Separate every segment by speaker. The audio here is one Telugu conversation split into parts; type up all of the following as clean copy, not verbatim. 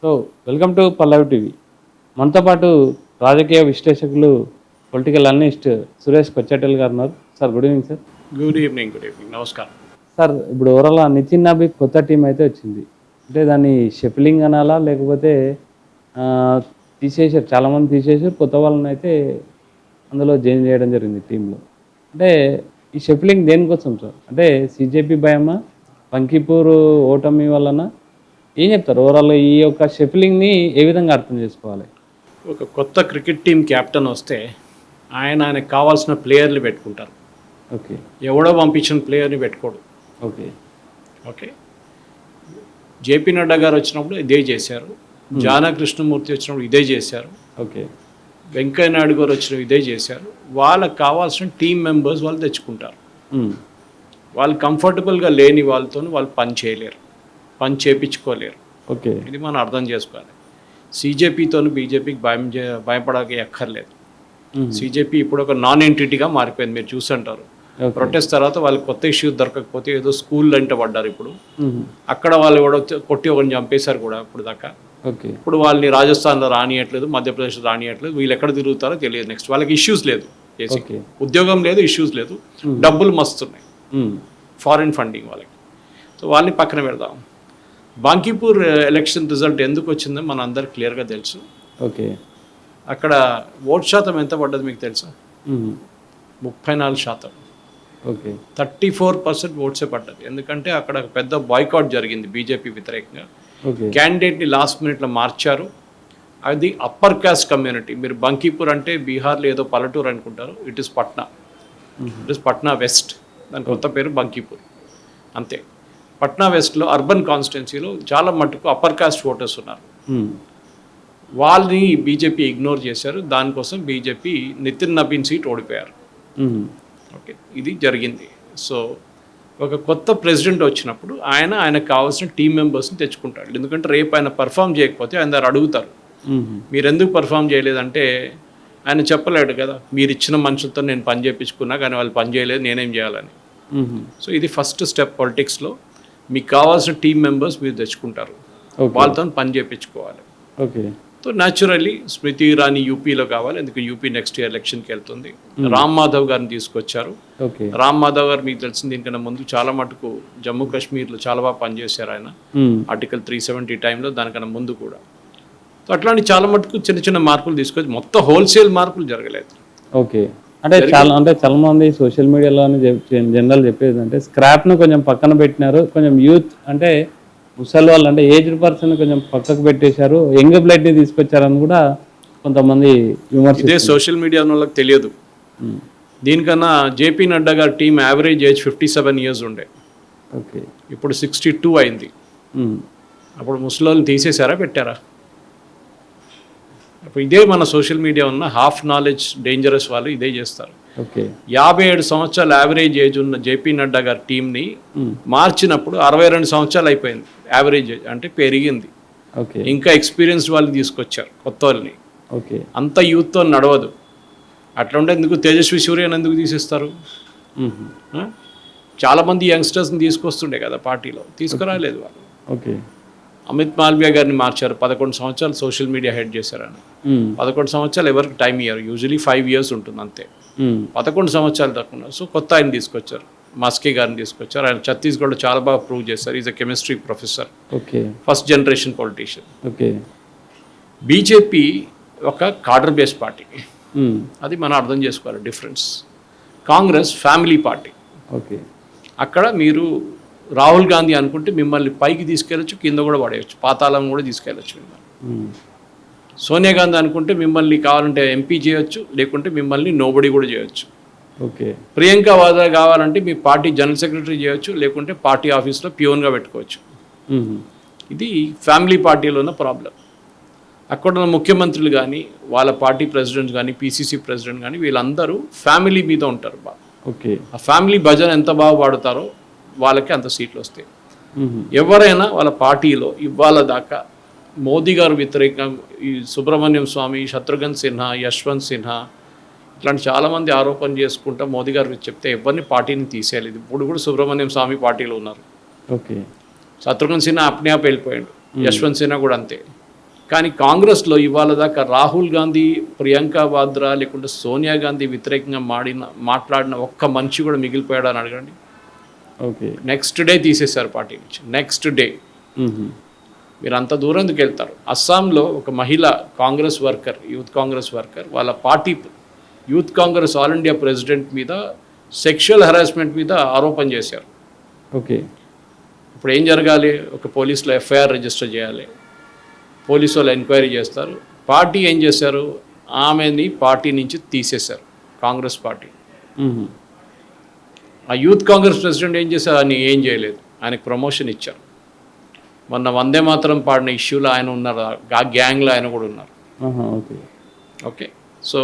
Speaker 1: So welcome to Pallavi TV. మనతో పాటు రాజకీయ విశ్లేషకులు, పొలిటికల్ అనలిస్ట్ సురేష్ కొచ్చెటెల్ గారు ఉన్నారు. Sir good evening sir.
Speaker 2: Good evening నమస్కారం.
Speaker 1: సార్ ఇప్పుడు ఓవరాల్ నితిన్ నాబి కొత్త టీం అయితే వచ్చింది. అంటే దాన్ని షఫిలింగ్ అనాలా లేకపోతే ఆ, తీసేసారు, చాలామంది తీసేసారు, కొత్త వాళ్ళని అయితే అందులో జాయిన్ చేయడం జరిగింది టీంలో. అంటే ఈ షఫిలింగ్ దేనికోసం సార్? అంటే సిజేపీ భయమా, బంకీపూర్ ఓటమి వలన? ఏం చెప్తారు ఓవరాల్ ఈ యొక్క షఫిలింగ్ని ఏ విధంగా అర్థం చేసుకోవాలి?
Speaker 2: ఒక కొత్త క్రికెట్ టీం కెప్టెన్ వస్తే ఆయనకు కావాల్సిన ప్లేయర్లు పెట్టుకుంటారు.
Speaker 1: ఓకే.
Speaker 2: ఎవడో పంపించిన ప్లేయర్ని పెట్టుకోడు.
Speaker 1: ఓకే.
Speaker 2: ఓకే. జేపీ నడ్డా గారు వచ్చినప్పుడు ఇదే చేశారు. జానా కృష్ణమూర్తి వచ్చినప్పుడు ఇదే చేశారు.
Speaker 1: ఓకే.
Speaker 2: వెంకయ్య నాయుడు గారు వచ్చినప్పుడు ఇదే చేశారు. వాళ్ళకి కావాల్సిన టీం మెంబర్స్ వాళ్ళు తెచ్చుకుంటారు. వాళ్ళు కంఫర్టబుల్గా లేని వాళ్ళతో వాళ్ళు పని చేయలేరు, పని చేయించుకోలేరు.
Speaker 1: ఓకే.
Speaker 2: ఇది మనం అర్థం చేసుకోవాలి. సిజేపీతో బీజేపీకి భయపడక ఎక్కర్లేదు. సిజేపీ ఇప్పుడు ఒక నాన్ ఎంటిటీగా మారిపోయింది. మీరు చూసుంటారు. ప్రొటెస్ట్ తర్వాత వాళ్ళకి కొత్త ఇష్యూ దొరకకపోతే ఏదో స్కూల్ అంటే పడ్డారు. ఇప్పుడు అక్కడ వాళ్ళు కూడా కొట్టి ఒకరిని చంపేశారు కూడా ఇప్పుడు దాకా.
Speaker 1: ఓకే.
Speaker 2: ఇప్పుడు వాళ్ళని రాజస్థాన్లో రానియట్లేదు, మధ్యప్రదేశ్లో రానియట్లేదు. వీళ్ళు ఎక్కడ తిరుగుతారో తెలియదు. నెక్స్ట్ వాళ్ళకి ఇష్యూస్ లేదు, ఉద్యోగం లేదు, ఇష్యూస్ లేదు, డబ్బులు మస్తున్నాయి, ఫారిన్ ఫండింగ్ వాళ్ళకి. సో వాళ్ళని పక్కన పెడదాం. బాంకీపూర్ ఎలక్షన్ రిజల్ట్ ఎందుకు వచ్చిందో మన అందరికి క్లియర్గా తెలుసు.
Speaker 1: ఓకే.
Speaker 2: అక్కడ ఓట్ శాతం ఎంత పడ్డది మీకు తెలుసా? 34%.
Speaker 1: ఓకే.
Speaker 2: 34% ఓట్సే పడ్డది. ఎందుకంటే అక్కడ పెద్ద బాయ్కాట్ జరిగింది బీజేపీ వ్యతిరేకంగా. క్యాండిడేట్ని లాస్ట్ మినిట్లో మార్చారు. అది అప్పర్ కాస్ట్ కమ్యూనిటీ. మీరు బంకీపూర్ అంటే బీహార్లో ఏదో పల్లెటూరు అనుకుంటారు. It is Patna. It is Patna west. దాని కొత్త పేరు బంకీపూర్, అంతే. పట్నా వెస్ట్లో అర్బన్ కాన్స్టిట్యున్సీలో చాలా మట్టుకు అప్పర్ కాస్ట్ ఓటర్స్ ఉన్నారు. వాళ్ళని బీజేపీ ఇగ్నోర్ చేశారు. దానికోసం బీజేపీ నితిన్ నబీన్ సీట్ ఓడిపోయారు. ఓకే, ఇది జరిగింది. సో ఒక కొత్త ప్రెసిడెంట్ వచ్చినప్పుడు ఆయనకు కావాల్సిన టీం మెంబర్స్ని తెచ్చుకుంటాడు. ఎందుకంటే రేపు ఆయన పర్ఫామ్ చేయకపోతే ఆయన దగ్గర అడుగుతారు, మీరు ఎందుకు పర్ఫామ్ చేయలేదంటే ఆయన చెప్పలేడు కదా, మీరు ఇచ్చిన మనుషులతో నేను పని చేయించుకున్నా కానీ వాళ్ళు పని చేయలేదు, నేనేం చేయాలని. సో ఇది ఫస్ట్ స్టెప్ పాలిటిక్స్లో. మీకు కావాల్సిన టీం మెంబర్స్ మీరు తెచ్చుకుంటారు, వాళ్ళతో పని చేయించుకోవాలి.
Speaker 1: Okay.
Speaker 2: So naturally Smriti Irani యూపీలో కావాలి, ఎందుకు యూపీ నెక్స్ట్ ఇయర్ ఎలక్షన్కి వెళ్తుంది. రామ్ మాధవ్ గారిని తీసుకొచ్చారు. రామ్ మాధవ్ గారు మీకు తెలిసింది దీనికన్నా ముందు చాలా మటుకు జమ్మూ కాశ్మీర్లో చాలా బాగా పనిచేశారు ఆయన. ఆర్టికల్ 370 టైంలో, దానికన్నా ముందు కూడా. సో అట్లాంటి చాలా మటుకు చిన్న చిన్న మార్పులు తీసుకొచ్చి మొత్తం హోల్సేల్ మార్పులు జరగలేదు.
Speaker 1: ఓకే. అంటే చాలా మంది సోషల్ మీడియాలో జనరల్ చెప్పేది అంటే స్క్రాప్ను కొంచెం పక్కన పెట్టినారు, కొంచెం యూత్ అంటే ముసలి వాళ్ళు అంటే ఏజ్డ్ పర్సన్ కొంచెం పక్కకు పెట్టేశారు, యంగ్ బ్లడ్ని తీసుకొచ్చారని కూడా కొంతమంది విమర్శ.
Speaker 2: ఇదే సోషల్ మీడియా వాళ్ళకి తెలియదు. దీనికన్నా జేపీ నడ్డా గారి టీం యావరేజ్ ఏజ్ 57 years ఉండే.
Speaker 1: ఓకే.
Speaker 2: ఇప్పుడు 62 అయింది. అప్పుడు ముసలి తీసేశారా, పెట్టారా? అప్పుడు ఇదే మన సోషల్ మీడియా ఉన్న హాఫ్ నాలెడ్జ్ డేంజరస్ వాళ్ళు ఇదే చేస్తారు.
Speaker 1: ఓకే.
Speaker 2: 57 సంవత్సరాలు యావరేజ్ ఏజ్ ఉన్న జేపీ నడ్డా గారి టీంని మార్చినప్పుడు 62 సంవత్సరాలు అయిపోయింది యావరేజ్ ఏజ్, అంటే పెరిగింది.
Speaker 1: ఓకే. ఇంకా
Speaker 2: ఎక్స్పీరియన్స్ వాళ్ళని తీసుకొచ్చారు, కొత్త వాళ్ళని.
Speaker 1: ఓకే.
Speaker 2: అంత యూత్తో నడవదు. అట్లా ఉంటే ఎందుకు తేజస్వి సూర్యని ఎందుకు తీసేస్తారు? చాలామంది యంగ్స్టర్స్ని తీసుకొస్తుండే కదా పార్టీలో, తీసుకురాలేదు వాళ్ళు.
Speaker 1: ఓకే.
Speaker 2: అమిత్ మాల్వియా గారిని మార్చారు. 11 సంవత్సరాలు సోషల్ మీడియా హెడ్ చేశారు ఆయన. 11 సంవత్సరాలు ఎవరికి టైం ఇయ్యారు, యూజువలీ 5 years ఉంటుంది అంతే. 11 సంవత్సరాలు తక్కువ. సో కొత్త ఆయన తీసుకొచ్చారు, మస్కీ గారిని తీసుకొచ్చారు. ఆయన ఛత్తీస్గఢ్లో చాలా బాగా ప్రూవ్ చేశారు. Is a chemistry professor, first generation politician.
Speaker 1: Okay.
Speaker 2: BJP ఒక కార్డర్ బేస్ పార్టీ, అది మనం అర్థం చేసుకోవాలి difference. Congress family party.
Speaker 1: Okay.
Speaker 2: అక్కడ మీరు రాహుల్ గాంధీ అనుకుంటే మిమ్మల్ని పైకి తీసుకెళ్ళచ్చు, కింద కూడా పడేయచ్చు, పాతాళం కూడా తీసుకెళ్ళచ్చు మిమ్మల్ని. సోనియా గాంధీ అనుకుంటే మిమ్మల్ని కావాలంటే ఎంపీ చేయొచ్చు, లేకుంటే మిమ్మల్ని నోబడి కూడా చేయొచ్చు.
Speaker 1: ఓకే.
Speaker 2: ప్రియాంక వాద్రా కావాలంటే మీ పార్టీ జనరల్ సెక్రటరీ చేయొచ్చు, లేకుంటే పార్టీ ఆఫీస్లో ప్యూన్గా పెట్టుకోవచ్చు. ఇది ఫ్యామిలీ పార్టీలో ఉన్న ప్రాబ్లం. అక్కడ ఉన్న ముఖ్యమంత్రులు కానీ, వాళ్ళ పార్టీ ప్రెసిడెంట్ కానీ, పీసీసీ ప్రెసిడెంట్ కానీ, వీళ్ళందరూ ఫ్యామిలీ మీద ఉంటారు బాగా.
Speaker 1: ఓకే.
Speaker 2: ఆ ఫ్యామిలీ భజన ఎంత బాగా పాడుతారో వాళ్ళకి అంత సీట్లు వస్తాయి. ఎవరైనా వాళ్ళ పార్టీలో ఇవాళ దాకా మోదీ గారు వ్యతిరేకంగా ఈ సుబ్రహ్మణ్యం స్వామి, శత్రుఘ్న సిన్హా, యశ్వంత్ సిన్హా ఇట్లాంటి చాలామంది ఆరోపణ చేసుకుంటా మోదీ గారు చెప్తే ఎవరిని పార్టీని తీసేయలేదు. ఇప్పుడు కూడా సుబ్రహ్మణ్యం స్వామి పార్టీలో ఉన్నారు.
Speaker 1: ఓకే.
Speaker 2: శత్రుఘ్న సిన్హా అప్నే ఆప్ వెళ్ళిపోయాడు, యశ్వంత్ సిన్హా కూడా అంతే. కానీ కాంగ్రెస్లో ఇవాళ దాకా రాహుల్ గాంధీ, ప్రియాంక వాద్రా లేకుంటే సోనియా గాంధీ వ్యతిరేకంగా మాట్లాడిన ఒక్క మనిషి కూడా మిగిలిపోయాడు అని అడగండి.
Speaker 1: ఓకే.
Speaker 2: నెక్స్ట్ డే తీసేశారు పార్టీ నుంచి. Next day. మీరు అంత దూరం ఎందుకు వెళ్తారు? అస్సాంలో ఒక మహిళ Congress worker, youth Congress worker, వాళ్ళ party youth Congress all India president మీద సెక్షువల్ హెరాస్మెంట్ మీద ఆరోపణ చేశారు.
Speaker 1: ఓకే.
Speaker 2: ఇప్పుడు ఏం జరగాలి? ఒక పోలీసులో ఎఫ్ఐఆర్ రిజిస్టర్ చేయాలి, పోలీసు వాళ్ళు ఎంక్వైరీ చేస్తారు. పార్టీ ఏం చేశారు? ఆమెని పార్టీ నుంచి తీసేశారు, కాంగ్రెస్ పార్టీ. ఆ యూత్ కాంగ్రెస్ ప్రెసిడెంట్ ఏం చేశారు? ఆయన ఏం చేయలేదు, ఆయనకు ప్రమోషన్ ఇచ్చారు. మొన్న వందే మాత్రం పాడిన ఇష్యూలో ఆయన ఉన్నారు, ఆ గ్యాంగ్లో ఆయన కూడా ఉన్నారు.
Speaker 1: ఓకే.
Speaker 2: ఓకే. సో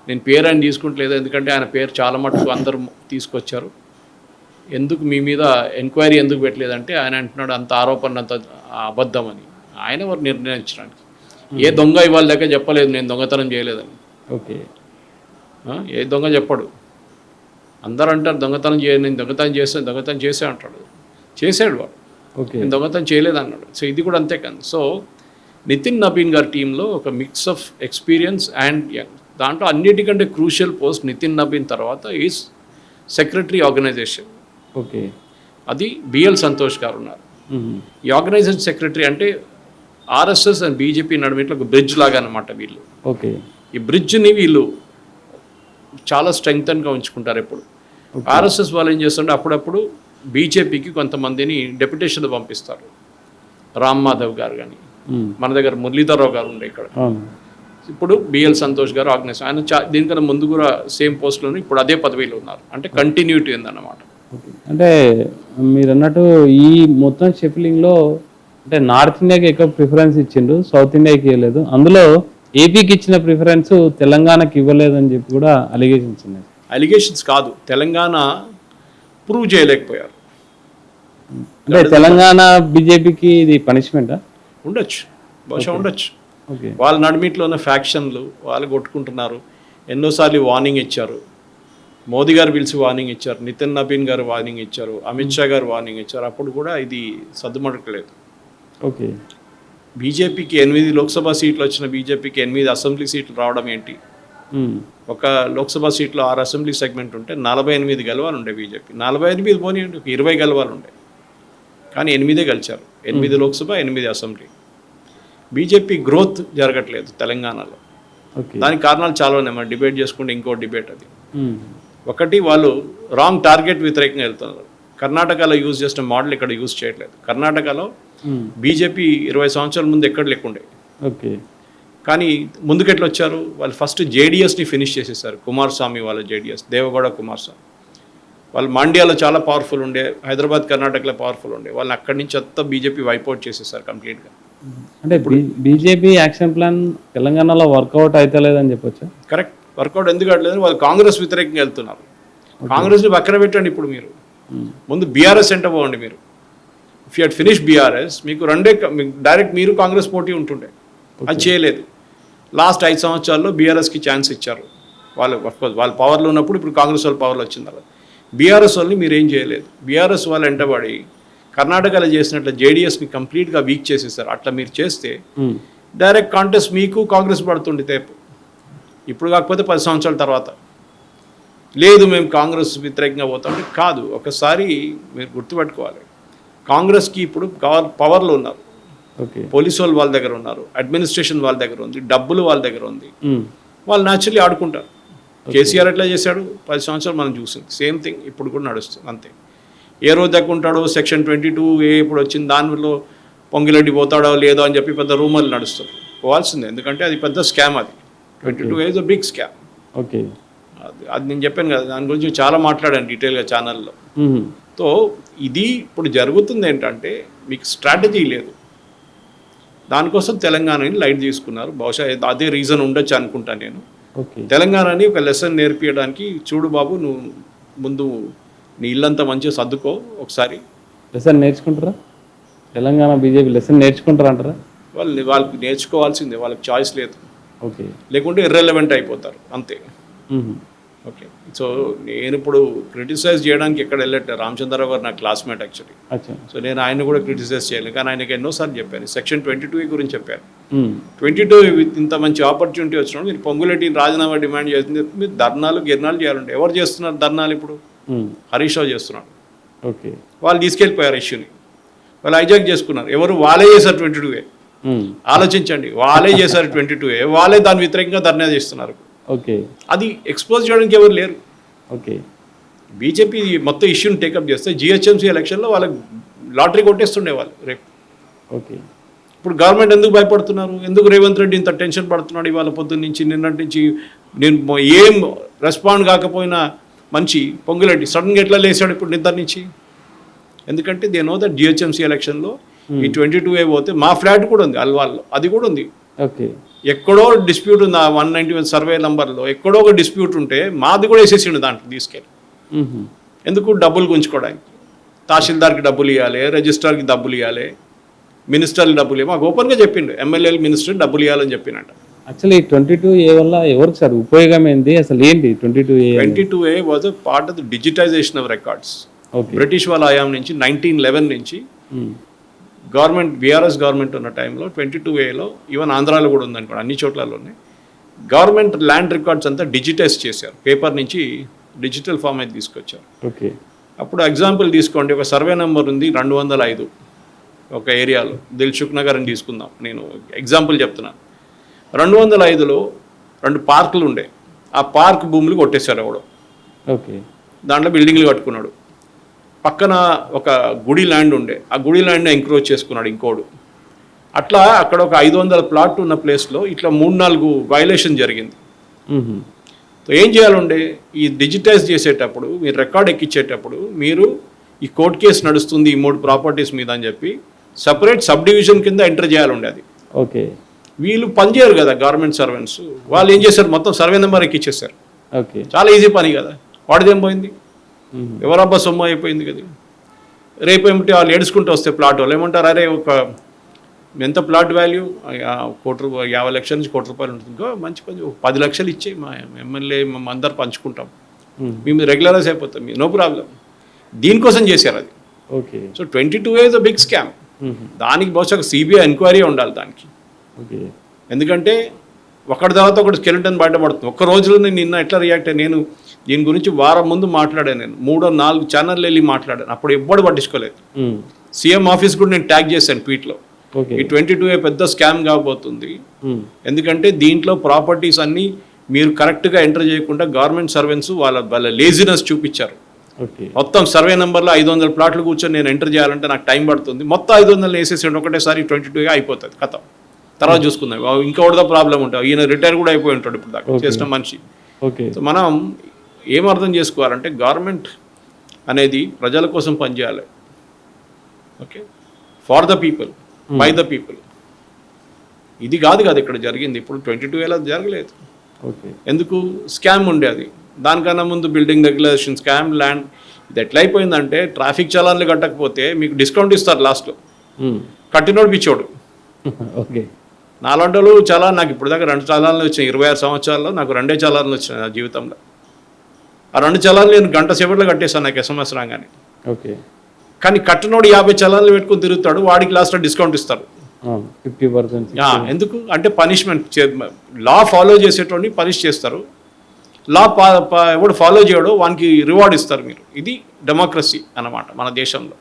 Speaker 2: నేను పేరు ఆయన తీసుకుంటలేదు, ఎందుకంటే ఆయన పేరు చాలా మటుకు అందరూ తీసుకొచ్చారు. ఎందుకు మీ మీద ఎంక్వైరీ ఎందుకు పెట్టలేదంటే ఆయన అంటున్నాడు అంత ఆరోపణ అంత అబద్ధం అని. ఆయన వారు నిర్ణయించడానికి. ఏ దొంగ ఇవాళ దగ్గర చెప్పలేదు నేను దొంగతనం చేయలేదని.
Speaker 1: ఓకే.
Speaker 2: ఏ దొంగ చెప్పడు. అందరూ అంటారు దొంగతనం నేను దొంగతనం చేసే అంటాడు. చేశాడు వాడు.
Speaker 1: ఓకే.
Speaker 2: నేను దొంగతనం చేయలేదు అన్నాడు. సో ఇది కూడా అంతే కాదు. సో నితిన్ నబీన్ గారి టీంలో ఒక mix of experience and young. దాంట్లో అన్నిటికంటే క్రూషియల్ పోస్ట్ నితిన్ నబీన్ తర్వాత ఈజ్ సెక్రటరీ ఆర్గనైజేషన్.
Speaker 1: ఓకే.
Speaker 2: అది బిఎల్ సంతోష్ గారు ఉన్నారు. ఈ ఆర్గనైజేషన్ సెక్రటరీ అంటే ఆర్ఎస్ఎస్ అండ్ బీజేపీ నడుమిట్లో ఒక బ్రిడ్జ్ లాగా అనమాట వీళ్ళు.
Speaker 1: ఓకే.
Speaker 2: ఈ బ్రిడ్జ్ని వీళ్ళు చాలా స్ట్రెంగ్తన్గా ఉంచుకుంటారు ఎప్పుడు. ఆర్ఎస్ఎస్ వాళ్ళు ఏం చేస్తుంటే అప్పుడప్పుడు బీజేపీకి కొంతమందిని డెప్యుటేషన్లు పంపిస్తారు. రామ్ మాధవ్ గారు కానీ, మన దగ్గర మురళీధర్రావు గారు ఉండే ఇక్కడ. ఇప్పుడు బిఎల్ సంతోష్ గారు ఆర్గనైజేషన్ ఆయన దీనికన్నా ముందు కూడా సేమ్ పోస్ట్లోనే ఇప్పుడు అదే పదవిలో ఉన్నారు. అంటే కంటిన్యూటీ ఉందన్నమాట.
Speaker 1: అంటే మీరు అన్నట్టు ఈ మొత్తం షెఫిలింగ్లో అంటే నార్త్ ఇండియాకి ఎక్కువ ప్రిఫరెన్స్ ఇచ్చిండు, సౌత్ ఇండియాకి ఇవ్వలేదు. అందులో ఏపీకి ఇచ్చిన ప్రిఫరెన్స్ తెలంగాణకి ఇవ్వలేదని చెప్పి కూడా అలిగేషన్స్ ఉన్నాయి.
Speaker 2: అలిగేషన్స్ కాదు, తెలంగాణ ప్రూవ్ చేయలేకపోయారు.
Speaker 1: అంటే తెలంగాణ బీజేపీకి ఇది పనిష్మెంటా?
Speaker 2: ఉండొచ్చు, బహుశా ఉండొచ్చు.
Speaker 1: ఓకే.
Speaker 2: వాళ్ళ నడిమిట్లో ఉన్న ఫ్యాక్షన్లు వాళ్ళు కొట్టుకుంటున్నారు. ఎన్నోసార్లు వార్నింగ్ ఇచ్చారు. మోదీ గారు పిలిచి వార్నింగ్ ఇచ్చారు, నితిన్ నబీన్ గారు వార్నింగ్ ఇచ్చారు, అమిత్ షా గారు వార్నింగ్ ఇచ్చారు. అప్పుడు కూడా ఇది సర్దుమడకలేదు.
Speaker 1: ఓకే.
Speaker 2: బీజేపీకి 8 లోక్సభ సీట్లు వచ్చిన బీజేపీకి 8 అసెంబ్లీ సీట్లు రావడం ఏంటి? ఒక లోక్సభ సీట్లో 6 అసెంబ్లీ సెగ్మెంట్ ఉంటే 48 గెలవాలు ఉండే బీజేపీ. 48 పోనీయండి, 20 గెలవాలు ఉండే, కానీ 8 గెలిచారు. 8 లోక్సభ, 8 అసెంబ్లీ. బీజేపీ గ్రోత్ జరగట్లేదు తెలంగాణలో. దానికి కారణాలు చాలా ఉన్నాయి. మనం డిబేట్ చేసుకుంటే ఇంకో డిబేట్ అది. ఒకటి, వాళ్ళు రాంగ్ టార్గెట్ వ్యతిరేకంగా వెళ్తున్నారు. కర్ణాటకలో యూజ్ చేసిన మోడల్ ఇక్కడ యూజ్ చేయట్లేదు. కర్ణాటకలో బీజేపీ 20 సంవత్సరాల ముందు ఎక్కడ లేకుండే.
Speaker 1: ఓకే.
Speaker 2: కానీ ముందుకెట్లా వచ్చారు? వాళ్ళు ఫస్ట్ జేడిఎస్ని ఫినిష్ చేసేసారు. కుమారస్వామి వాళ్ళ జేడిఎస్, దేవగౌడ కుమారస్వామి వాళ్ళు మాండ్యాలో చాలా పవర్ఫుల్ ఉండే, హైదరాబాద్ కర్ణాటకలో పవర్ఫుల్ ఉండే. వాళ్ళని అక్కడి నుంచి అంతా బీజేపీ వైపౌట్ చేసేసారు కంప్లీట్గా.
Speaker 1: అంటే బీజేపీ యాక్షన్ ప్లాన్ తెలంగాణలో వర్కౌట్ అవుతలేదని చెప్పొచ్చు.
Speaker 2: కరెక్ట్, వర్కౌట్ ఎందుకు అవ్వలేదు? వాళ్ళు కాంగ్రెస్ వ్యతిరేకంగా వెళ్తున్నారు. కాంగ్రెస్ని పక్కన పెట్టండి. ఇప్పుడు మీరు ముందు బీఆర్ఎస్ ఎంట పోండి. మీరు if you head finish BRS మీకు డైరెక్ట్ మీరు కాంగ్రెస్ పోటీ ఉంటుండే. అది చేయలేదు. లాస్ట్ 5 సంవత్సరాల్లో బీఆర్ఎస్కి ఛాన్స్ ఇచ్చారు. వాళ్ళు అఫ్కోర్స్ వాళ్ళు పవర్లో ఉన్నప్పుడు, ఇప్పుడు కాంగ్రెస్ వాళ్ళు పవర్లో వచ్చిన తర్వాత బీఆర్ఎస్ వాళ్ళని మీరు ఏం చేయలేదు. బీఆర్ఎస్ వాళ్ళు వెంటబడి కర్ణాటకలో చేసినట్లు జేడిఎస్ని కంప్లీట్గా వీక్ చేసేసారు. అట్లా మీరు చేస్తే డైరెక్ట్ కాంటెస్ట్ మీకు కాంగ్రెస్ పడుతుండే తేపు. ఇప్పుడు కాకపోతే 10 సంవత్సరాల తర్వాత. లేదు మేము కాంగ్రెస్ వ్యతిరేకంగా పోతామంటే కాదు. ఒకసారి మీరు గుర్తుపెట్టుకోవాలి, కాంగ్రెస్కి ఇప్పుడు పవర్లో ఉన్నారు. పోలీసు వాళ్ళు వాళ్ళ దగ్గర ఉన్నారు, అడ్మినిస్ట్రేషన్ వాళ్ళ దగ్గర ఉంది, డబ్బులు వాళ్ళ దగ్గర ఉంది. వాళ్ళు న్యాచురల్లీ ఆడుకుంటారు. కేసీఆర్ ఎట్లా చేశాడు 10 సంవత్సరాలు మనం చూసింది. సేమ్ థింగ్ ఇప్పుడు కూడా నడుస్తుంది అంతే. ఏ రోజు దగ్గర ఉంటాడో, సెక్షన్ 22A ఇప్పుడు వచ్చింది, దానిలో పొంగిరెడ్డి పోతాడో లేదో అని చెప్పి పెద్ద రూమర్లు నడుస్తుంది. పోవాల్సిందే, ఎందుకంటే అది పెద్ద స్కామ్. అది 22A is a big scam.
Speaker 1: Okay.
Speaker 2: అది నేను చెప్పాను కదా, దాని గురించి చాలా మాట్లాడాను డీటెయిల్గా ఛానల్లో. సో ఇది ఇప్పుడు జరుగుతుంది ఏంటంటే మీకు స్ట్రాటజీ లేదు. దానికోసం తెలంగాణని లైట్ తీసుకున్నారు. బహుశా అదే రీజన్ ఉండొచ్చు అనుకుంటాను నేను. తెలంగాణని ఒక లెసన్ నేర్పించడానికి, చూడు బాబు నువ్వు ముందు నీ ఇల్లంతా మంచిగా సర్దుకో, ఒకసారి
Speaker 1: లెసన్ నేర్చుకుంటారా? తెలంగాణ బీజేపీ లెసన్ నేర్చుకుంటారా అంటారా?
Speaker 2: వాళ్ళకి నేర్చుకోవాల్సిందే, వాళ్ళకి చాయిస్ లేదు.
Speaker 1: ఓకే.
Speaker 2: లేకుంటే ఇర్రెలవెంట్ అయిపోతారు అంతే. ఓకే. సో నేను ఇప్పుడు క్రిటిసైజ్ చేయడానికి ఎక్కడ వెళ్ళట్లేదు. రామచంద్రరావు గారు నా క్లాస్మేట్ యాక్చువల్లీ.
Speaker 1: అచ్చా.
Speaker 2: సో నేను ఆయన కూడా క్రిటిసైజ్ చేయలేదు, కానీ ఆయనకి ఎన్నోసార్లు చెప్పాను. సెక్షన్ 22A గురించి చెప్పాను. 22 ఇంత మంచి ఆపర్చునిటీ వచ్చినప్పుడు మీరు పొంగులేటిని రాజీనామా డిమాండ్ చేస్తుంది, మీరు ధర్నాలు గిర్నాలు చేయాలంటే ఎవరు చేస్తున్నారు ధర్నాలు ఇప్పుడు? హరీష్ రావు చేస్తున్నాడు.
Speaker 1: ఓకే.
Speaker 2: వాళ్ళు తీసుకెళ్ళిపోయారు ఇష్యూని, వాళ్ళు హైజాక్ చేసుకున్నారు. ఎవరు? వాళ్ళే చేశారు 22A. ఆలోచించండి, వాళ్ళే చేశారు 22A, వాళ్ళే దాని వ్యతిరేకంగా ధర్నా చేస్తున్నారు.
Speaker 1: ఓకే.
Speaker 2: అది ఎక్స్పోజ్ చేయడానికి ఎవరు లేరు.
Speaker 1: ఓకే.
Speaker 2: బీజేపీ మొత్తం ఇష్యూని టేకప్ చేస్తే జిహెచ్ఎంసీ ఎలక్షన్లో వాళ్ళకి లాటరీ కొట్టేస్తుండే వాళ్ళు రేపు.
Speaker 1: ఓకే.
Speaker 2: ఇప్పుడు గవర్నమెంట్ ఎందుకు భయపడుతున్నారు? ఎందుకు రేవంత్ రెడ్డి ఇంత టెన్షన్ పడుతున్నాడు? ఇవాళ పొద్దున్న నుంచి నిన్నటి నుంచి నేను ఏం రెస్పాండ్ కాకపోయినా మంచి పొంగులెడ్డి సడన్గా ఎట్లా లేచాడు ఇప్పుడు నిద్ర నుంచి? ఎందుకంటే దే నో దట్ జిహెచ్ఎంసీ ఎలక్షన్లో ఈ 22A పోతే మా ఫ్లాట్ కూడా ఉంది అల్వాల్లో, అది కూడా ఉంది.
Speaker 1: ఓకే. ఎక్కడో
Speaker 2: డిస్ప్యూట్ ఉంది ఆ 191 సర్వే నంబర్లో, ఎక్కడో ఒక డిస్ప్యూట్ ఉంటే మాది కూడా వేసేసిండు దాంట్లో తీసుకెళ్ళి. ఎందుకు? డబ్బులు గుంజుకోవడానికి. తహసీల్దార్కి డబ్బులు ఇవ్వాలి, రిజిస్ట్రార్కి డబ్బులు ఇవ్వాలి, మినిస్టర్కి డబ్బులు ఇవ్వాలి. మాకు ఓపెన్గా చెప్పిండు, ఎమ్మెల్యేలు మినిస్టర్ డబ్బులు ఇవ్వాలని చెప్పినట్ట.
Speaker 1: యాక్చువల్లీ 22A వల్ల ఎవరికి సార్ ఉపయోగం ఏంది? అసలు ఏంటి 22A?
Speaker 2: 22A was a part of the digitization of records. British వాళ్ళ హయాం నుంచి 1911 నుంచి గవర్నమెంట్, బీఆర్ఎస్ గవర్నమెంట్ ఉన్న టైంలో 22Aలో, ఈవెన్ ఆంధ్రాలో కూడా ఉందనుకోండి, అన్ని చోట్లలోనే గవర్నమెంట్ ల్యాండ్ రికార్డ్స్ అంతా డిజిటైజ్ చేశారు. పేపర్ నుంచి డిజిటల్ ఫామ్ అయితే తీసుకొచ్చారు.
Speaker 1: ఓకే.
Speaker 2: అప్పుడు ఎగ్జాంపుల్ తీసుకోండి, ఒక సర్వే నెంబర్ ఉంది 205 ఒక ఏరియాలో, దిల్సుఖ్ నగర్ అని తీసుకుందాం, నేను ఎగ్జాంపుల్ చెప్తున్నాను. 205లో 2 పార్కులు ఉండే, ఆ పార్క్ భూములు కొట్టేశారు ఎవడో.
Speaker 1: ఓకే.
Speaker 2: దాంట్లో బిల్డింగ్లు కట్టుకున్నాడు. పక్కన ఒక గుడి ల్యాండ్ ఉండే, ఆ గుడి ల్యాండ్ని ఎంక్రోచ్ చేసుకున్నాడు ఇంకోడు. అట్లా అక్కడ ఒక 500 ప్లాట్ ఉన్న ప్లేస్లో ఇట్లా 3-4 వైలేషన్ జరిగింది. సో ఏం చేయాలంటే, ఈ డిజిటైజ్ చేసేటప్పుడు మీరు రికార్డ్ ఎక్కించేటప్పుడు మీరు ఈ కోర్ట్ కేసు నడుస్తుంది ఈ 3 ప్రాపర్టీస్ మీద అని చెప్పి సపరేట్ సబ్ డివిజన్ కింద ఎంటర్ చేయాలండి అది.
Speaker 1: ఓకే.
Speaker 2: వీళ్ళు పనిచేయరు కదా గవర్నమెంట్ సర్వెంట్స్, వాళ్ళు ఏం చేశారు, మొత్తం సర్వే నెంబర్ ఎక్కిచ్చేశారు.
Speaker 1: ఓకే.
Speaker 2: చాలా ఈజీ పని కదా, వాడిదేం పోయింది, ఎవరబ్బా సొమ్ము అయిపోయింది కదా. రేపు ఏమిటి వాళ్ళు ఏడుచుకుంటూ వస్తే ప్లాట్ వాళ్ళు ఏమంటారు, అరే ఒక ఎంత ప్లాట్ వాల్యూ ₹1,50,00,000 50 లక్షల నుంచి ₹1,00,00,000 ఉంటుంది, మంచి పని 10 లక్షలు ఇచ్చే మా ఎమ్మెల్యే మేము అందరు పంచుకుంటాం, మేము రెగ్యులరైజ్ అయిపోతాం, నో ప్రాబ్లం. దీనికోసం చేశారు అది.
Speaker 1: Okay.
Speaker 2: So 22A is a big scam. దానికి బహుశా ఒక సిబిఐ ఎంక్వైరీ ఉండాలి దానికి.
Speaker 1: ఓకే.
Speaker 2: ఎందుకంటే ఒకటి తర్వాత ఒకటి స్కెలిటన్ బయటపడుతుంది. ఒక్క రోజులో నిన్న ఎట్లా రియాక్ట్ అయ్యి, నేను దీని గురించి వారం ముందు మాట్లాడాను, నేను 3-4 ఛానళ్ళు వెళ్ళి మాట్లాడాను, అప్పుడు ఎవ్వడు పట్టించుకోలేదు. సీఎం ఆఫీస్ కూడా నేను ట్యాగ్ చేశాను ట్వీట్లో. ఈ 22A పెద్ద స్కామ్ కాబోతుంది, ఎందుకంటే దీంట్లో ప్రాపర్టీస్ అన్నీ మీరు కరెక్ట్గా ఎంటర్ చేయకుండా గవర్నమెంట్ సర్వెంట్స్ వాళ్ళ లేజినెస్ చూపించారు. మొత్తం సర్వే నెంబర్లో 500 ప్లాట్లు కూర్చొని నేను ఎంటర్ చేయాలంటే నాకు టైం పడుతుంది, మొత్తం 500 వేసేసి ఒకటేసారి 22A అయిపోతుంది కథ. తర్వాత చూసుకుందాం, ఇంకోటిదో ప్రాబ్లం ఉంటుంది. ఈయన రిటైర్ కూడా అయిపోయి ఉంటాడు ఇప్పుడు దాకా చేసిన మనిషి. సో మనం ఏం అర్థం చేసుకోవాలంటే, గవర్నమెంట్ అనేది ప్రజల కోసం పనిచేయాలి. Okay, for the people, by the people. ఇది కాదు కదా ఇక్కడ జరిగింది. ఇప్పుడు 22Aలో జరగలేదు. ఎందుకు? స్కామ్ ఉండే అది. దానికన్నా ముందు బిల్డింగ్ రెగ్యులేషన్ స్కామ్, ల్యాండ్. ఇది ఎట్లా అయిపోయిందంటే, ట్రాఫిక్ చలాన్లు కట్టకపోతే మీకు డిస్కౌంట్ ఇస్తారు లాస్ట్లో, కట్టినోడు పిచ్చోడు.
Speaker 1: ఓకే.
Speaker 2: నాలుగంటలు చాలా, నాకు ఇప్పుడు దాకా 2 చలాన్లు వచ్చినాయి 26 సంవత్సరాల్లో, నాకు 2 చలాన్లు వచ్చినాయి నా జీవితంలో. ఆ 2 చలాన్లు నేను గంట సేపట్లో కట్టేస్తాను నాకు SMS రాగానే.
Speaker 1: ఓకే.
Speaker 2: కానీ కట్టినోడు 50 చలాన్లు పెట్టుకుని తిరుగుతాడు, వాడికి లాస్ట్లో డిస్కౌంట్ ఇస్తారు
Speaker 1: 50%.
Speaker 2: ఎందుకు అంటే పనిష్మెంట్. లా ఫాలో చేసేటోడిని పనిష్ చేస్తారు, లా ఎవడు ఫాలో చేయడో వానికి రివార్డ్ ఇస్తారు మీరు. ఇది డెమోక్రసీ అన్నమాట మన దేశంలో.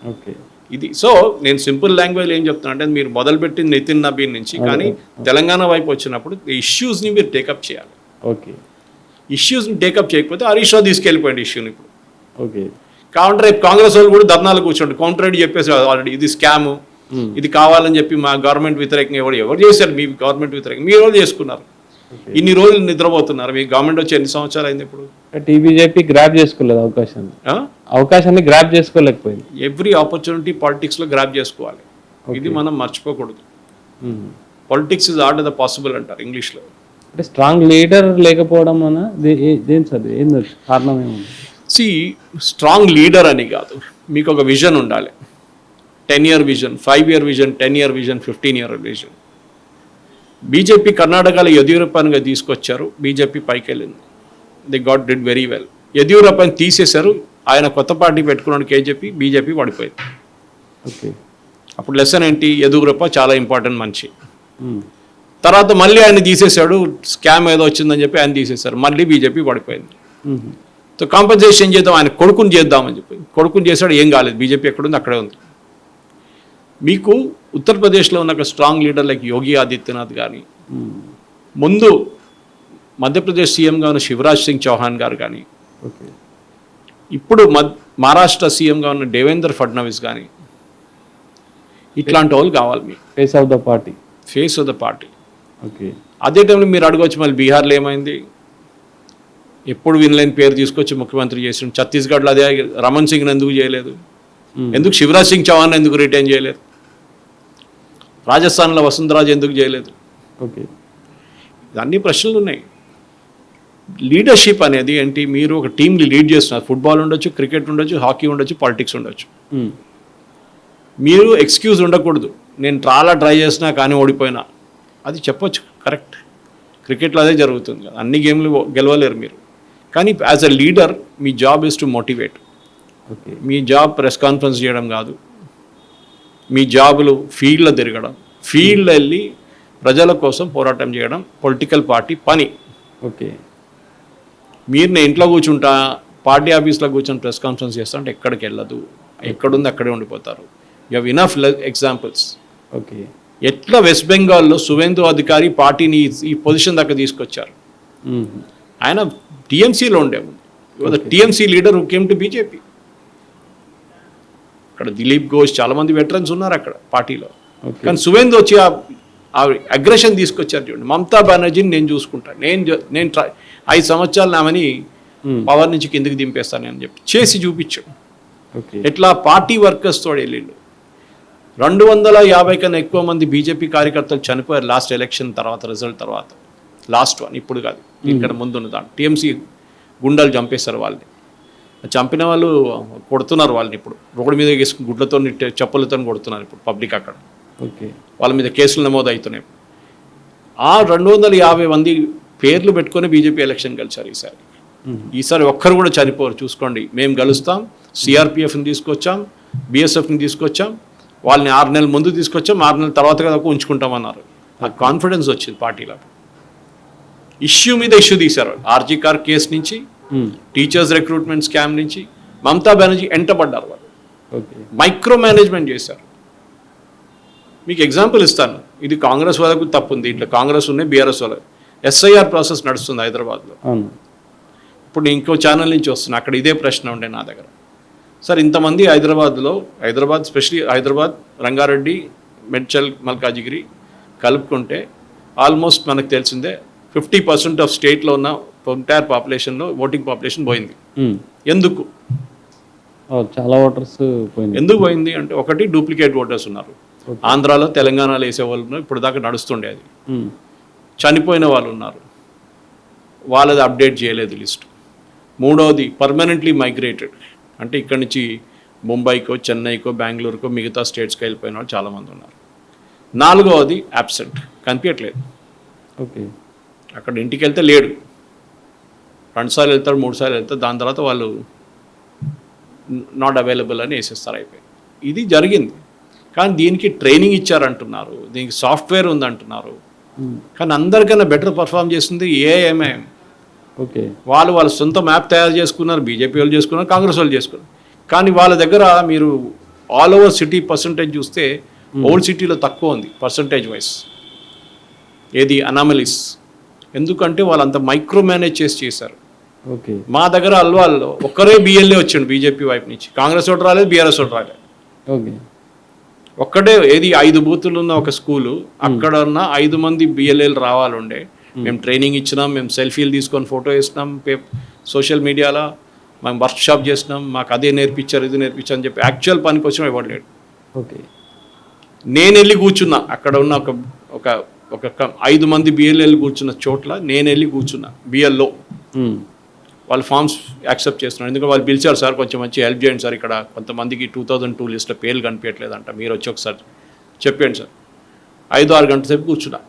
Speaker 1: ఓకే.
Speaker 2: ఇది. సో నేను సింపుల్ లాంగ్వేజ్లో ఏం చెప్తున్నా అంటే, మీరు మొదలుపెట్టింది నితిన్ నబీన్ నుంచి, కానీ తెలంగాణ వైపు వచ్చినప్పుడు ఇష్యూస్ని మీరు టేకప్ చేయాలి.
Speaker 1: ఓకే.
Speaker 2: ఇష్యూస్ని టేకప్ చేయకపోతే హరీష్ రావు తీసుకెళ్ళిపోయింది ఇష్యూని ఇప్పుడు.
Speaker 1: ఓకే.
Speaker 2: కావుంటే రేపు కాంగ్రెస్ వాళ్ళు కూడా ధర్నాలు కూర్చోండి, కౌంటర్ రెడ్డి చెప్పేసి ఆల్రెడీ ఇది స్కాము, ఇది కావాలని చెప్పి మా గవర్నమెంట్ వ్యతిరేకంగా ఎవరు చేశారు? మీ గవర్నమెంట్ వ్యతిరేకంగా మీరు ఎవరు చేసుకున్నారు? ఇన్ని రోజులు నిద్రపోతున్నారు. మీ గవర్నమెంట్ వచ్చి ఎన్ని సంవత్సరాలు అయింది ఇప్పుడు?
Speaker 1: బీజేపీ గ్రాప్ చేసుకోలేదు అవకాశాన్ని గ్రాప్ చేసుకోలేకపోయింది.
Speaker 2: ఎవ్రీ ఆపర్చునిటీ పాలిటిక్స్లో గ్రాప్ చేసుకోవాలి, ఇది మనం మర్చిపోకూడదు. Politics is art of the possible అంటారు ఇంగ్లీష్లో.
Speaker 1: అంటే స్ట్రాంగ్ లీడర్ లేకపోవడం అన్న దేని సార్ ఏంది కారణం ఏముంది?
Speaker 2: స్ట్రాంగ్ లీడర్ అని కాదు, మీకు ఒక విజన్ ఉండాలి. 10-year vision, 5-year vision, 10-year vision, 15-year vision. BJP కర్ణాటకలో యడ్యూరప్పనిగా తీసుకొచ్చారు, బీజేపీ పైకి వెళ్ళింది. They did very well. యడ్యూరప్పని తీసేశారు, ఆయన కొత్త పార్టీ పెట్టుకున్నాడు బీజేపీ పడిపోయింది.
Speaker 1: ఓకే.
Speaker 2: అప్పుడు లెసన్ ఏంటి, యడ్యూరప్ప చాలా ఇంపార్టెంట్ మనిషి. తర్వాత మళ్ళీ ఆయన తీసేశాడు, స్కామ్ ఏదో వచ్చిందని చెప్పి ఆయన తీసేశారు, మళ్ళీ బీజేపీ పడిపోయింది. సో కాంపెన్సేషన్ చేద్దాం, ఆయన కొడుకుని చేద్దామని చెప్పి కొడుకుని చేశాడు, ఏం కాలేదు. బీజేపీ ఎక్కడుంది అక్కడే ఉంది. మీకు ఉత్తరప్రదేశ్లో ఉన్న ఒక strong leader like Yogi Adityanath కానీ, ముందు మధ్యప్రదేశ్ సీఎంగా ఉన్న శివరాజ్ సింగ్ చౌహాన్ గారు కానీ, ఇప్పుడు మహారాష్ట్ర సీఎంగా ఉన్న దేవేంద్ర ఫడ్నవీస్ కానీ, ఇట్లాంటి వాళ్ళు కావాలి మీకు.
Speaker 1: Face of the party.
Speaker 2: Okay. అదే టైంలో మీరు అడగవచ్చు, మళ్ళీ బీహార్లో ఏమైంది, ఎప్పుడు వినలేని పేరు తీసుకొచ్చి ముఖ్యమంత్రి చేసిండు. ఛత్తీస్గఢ్లో అదే రమణ్ సింగ్ని ఎందుకు చేయలేదు, ఎందుకు శివరాజ్ సింగ్ చౌహాన్ ఎందుకు రిటైన్ చేయలేదు, రాజస్థాన్లో వసుంధరాజ్ ఎందుకు చేయలేదు.
Speaker 1: ఓకే.
Speaker 2: అన్ని ప్రశ్నలు ఉన్నాయి. లీడర్షిప్ అనేది ఏంటి, మీరు ఒక టీంని లీడ్ చేస్తున్నారు, ఫుట్బాల్ ఉండొచ్చు, క్రికెట్ ఉండొచ్చు, హాకీ ఉండొచ్చు, పాలిటిక్స్ ఉండొచ్చు. మీరు ఎక్స్క్యూజ్ ఉండకూడదు, నేను చాలా ట్రై చేసినా కానీ ఓడిపోయినా, అది చెప్పొచ్చు, కరెక్ట్. క్రికెట్లో అదే జరుగుతుంది కదా, అన్ని గేమ్లు గెలవలేరు మీరు. కానీ as a leader me job is to motivate.
Speaker 1: Okay.
Speaker 2: Me job press conference చేయడం కాదు, మీ జాబులు ఫీల్డ్లో తిరగడం, ఫీల్డ్లో వెళ్ళి ప్రజల కోసం పోరాటం చేయడం పొలిటికల్ పార్టీ పని.
Speaker 1: ఓకే.
Speaker 2: మీరు నేను ఇంట్లో కూర్చుంటా, పార్టీ ఆఫీస్లో కూర్చొని ప్రెస్ కాన్ఫరెన్స్ చేస్తా అంటే ఎక్కడికి వెళ్ళదు, ఎక్కడుంది అక్కడే ఉండిపోతారు. You have enough examples.
Speaker 1: Okay.
Speaker 2: ఎట్లా వెస్ట్ బెంగాల్లో సువేందు అధికారి పార్టీని ఈ పొజిషన్ దాకా తీసుకొచ్చారు. ఆయన టీఎంసీలో ఉండేవాడు, TMC leader who came to BJP. అక్కడ దిలీప్ ఘోష్, చాలామంది వెటరన్స్ ఉన్నారు అక్కడ పార్టీలో. కానీ సువేందు వచ్చి ఆ అగ్రెషన్ తీసుకొచ్చారు. చూడండి, మమతా బెనర్జీని నేను చూసుకుంటాను, నేను 5 సంవత్సరాలు నామని పవర్ నుంచి కిందికి దింపేస్తాను అని చెప్పి చేసి చూపించాడు. ఎట్లా పార్టీ వర్కర్స్ తోడు వెళ్ళిండు. 250 కన్నా ఎక్కువ మంది బీజేపీ కార్యకర్తలు చనిపోయారు లాస్ట్ ఎలక్షన్ తర్వాత, రిజల్ట్ తర్వాత. లాస్ట్ వన్, ఇప్పుడు కాదు, ఇక్కడ ముందున్న దాంట్లో టీఎంసీ గుండాలు చంపేస్తారు వాళ్ళని. చంపిన వాళ్ళు కొడుతున్నారు వాళ్ళని, ఇప్పుడు రోడ్డు మీద వేసుకుని గుడ్లతో చెప్పులతో కొడుతున్నారు ఇప్పుడు పబ్లిక్ అక్కడ.
Speaker 1: ఓకే.
Speaker 2: వాళ్ళ మీద కేసులు నమోదు అవుతున్నాయి. ఆ 250 మంది పేర్లు పెట్టుకొని బీజేపీ ఎలక్షన్ గెలిచారు ఈసారి. ఈసారి ఒక్కరు కూడా చనిపోరు, చూసుకోండి. మేము గెలుస్తాం, సిఆర్పిఎఫ్ని తీసుకొచ్చాం, బీఎస్ఎఫ్ని తీసుకొచ్చాం, వాళ్ళని 6 నెలల ముందు తీసుకొచ్చాం, 6 నెలల తర్వాత కదా ఉంచుకుంటామన్నారు. ఆ కాన్ఫిడెన్స్ వచ్చింది పార్టీలో. ఇష్యూ మీద ఇష్యూ తీశారు, ఆర్జీ కార్ కేసు నుంచి, టీచర్స్ రిక్రూట్మెంట్ స్కామ్ నుంచి మమతా బెనర్జీ ఎంటబడ్డారు వాళ్ళు. మైక్రో మేనేజ్మెంట్ చేశారు. మీకు ఎగ్జాంపుల్ ఇస్తాను, ఇది కాంగ్రెస్ వాళ్ళకు తప్పు ఉంది, ఇట్లా కాంగ్రెస్ ఉన్నాయి, బీఆర్ఎస్ వాళ్ళకి. ఎస్ఐఆర్ ప్రాసెస్ నడుస్తుంది హైదరాబాద్లో. ఇప్పుడు ఇంకో ఛానల్ నుంచి వస్తున్నా, అక్కడ ఇదే ప్రశ్న ఉండే నా దగ్గర. సార్, ఇంతమంది హైదరాబాద్ స్పెషలీ హైదరాబాద్, రంగారెడ్డి, మెడ్చల్, మల్కాజిగిరి కలుపుకుంటే ఆల్మోస్ట్ మనకు తెలిసిందే 50% ఆఫ్ స్టేట్లో ఉన్న ఎంటైర్ పాపులేషన్లో ఓటింగ్ పాపులేషన్ పోయింది. ఎందుకు?
Speaker 1: చాలా ఓటర్స్ పోయింది.
Speaker 2: ఎందుకు పోయింది అంటే, ఒకటి డూప్లికేట్ ఓటర్స్ ఉన్నారు. ఆంధ్రాలో, తెలంగాణలో వేసే వాళ్ళు ఉన్నారు, ఇప్పుడు దాకా నడుస్తుండే అది. చనిపోయిన వాళ్ళు ఉన్నారు, వాళ్ళది అప్డేట్ చేయలేదు లిస్ట్. మూడవది పర్మనెంట్లీ మైగ్రేటెడ్, అంటే ఇక్కడి నుంచి ముంబైకో, చెన్నైకో, బెంగళూరుకో, మిగతా స్టేట్స్కి వెళ్ళిపోయిన వాళ్ళు చాలామంది ఉన్నారు. నాలుగవది అబ్సెంట్, కనిపించట్లేదు.
Speaker 1: ఓకే.
Speaker 2: అక్కడ ఇంటికి వెళ్తే లేడు, 2 సార్లు వెళ్తాడు, 3 సార్లు వెళ్తాడు, దాని తర్వాత వాళ్ళు నాట్ అవైలబుల్ అని వేసేస్తారు, అయిపోయి. ఇది జరిగింది. కానీ దీనికి ట్రైనింగ్ ఇచ్చారంటున్నారు, దీనికి సాఫ్ట్వేర్ ఉందంటున్నారు. కానీ అందరికన్నా బెటర్ పర్ఫామ్ చేస్తుంది ఏఐఎంఐ.
Speaker 1: ఓకే.
Speaker 2: వాళ్ళ సొంత మ్యాప్ తయారు చేసుకున్నారు, బీజేపీ వాళ్ళు చేసుకున్నారు, కాంగ్రెస్ వాళ్ళు చేసుకున్నారు. కానీ వాళ్ళ దగ్గర మీరు ఆల్ ఓవర్ సిటీ పర్సంటేజ్ చూస్తే ఓల్డ్ సిటీలో తక్కువ ఉంది పర్సంటేజ్ వైజ్. ఏది అనామలీస్, ఎందుకంటే వాళ్ళు అంత మైక్రో మేనేజ్ చేశారు.
Speaker 1: ఓకే.
Speaker 2: మా దగ్గర అల్వాల్లో ఒక్కరే బిఎల్ఏ వచ్చాడు బీజేపీ వైపు నుంచి, కాంగ్రెస్ ఓటు రాలేదు, బీఆర్ఎస్ ఓటు రాలేదు.
Speaker 1: ఓకే.
Speaker 2: ఒక్కటే, ఏది 5 బూతులు ఉన్న ఒక స్కూలు, అక్కడ ఉన్న 5 మంది బిఎల్ఏలు రావాలండే. మేము ట్రైనింగ్ ఇచ్చినాం, మేము సెల్ఫీలు తీసుకొని ఫోటో వేసినాం, సోషల్ మీడియాలో మేము వర్క్షాప్ చేసినాం, మాకు అదే నేర్పించారు, ఇది నేర్పించారు అని చెప్పి యాక్చువల్ పనికి వచ్చినా ఇవ్వట్లేడు.
Speaker 1: ఓకే.
Speaker 2: నేను వెళ్ళి కూర్చున్నా, అక్కడ ఉన్న ఒక 5 మంది బిఎల్ఏలు కూర్చున్న చోట్ల నేను వెళ్ళి కూర్చున్నా. బిఎల్ఓ వాళ్ళు ఫామ్స్ యాక్సెప్ట్ చేస్తున్నారు, ఎందుకంటే వాళ్ళు పిలిచారు, సార్ కొంచెం మంచి హెల్ప్ చేయండి సార్, ఇక్కడ కొంతమందికి 2002 లిస్ట్లో పేర్లు కనిపించట్లేదంట, మీరు వచ్చి ఒకసారి చెప్పండి సార్. 5-6 గంటల సేపు కూర్చున్నా,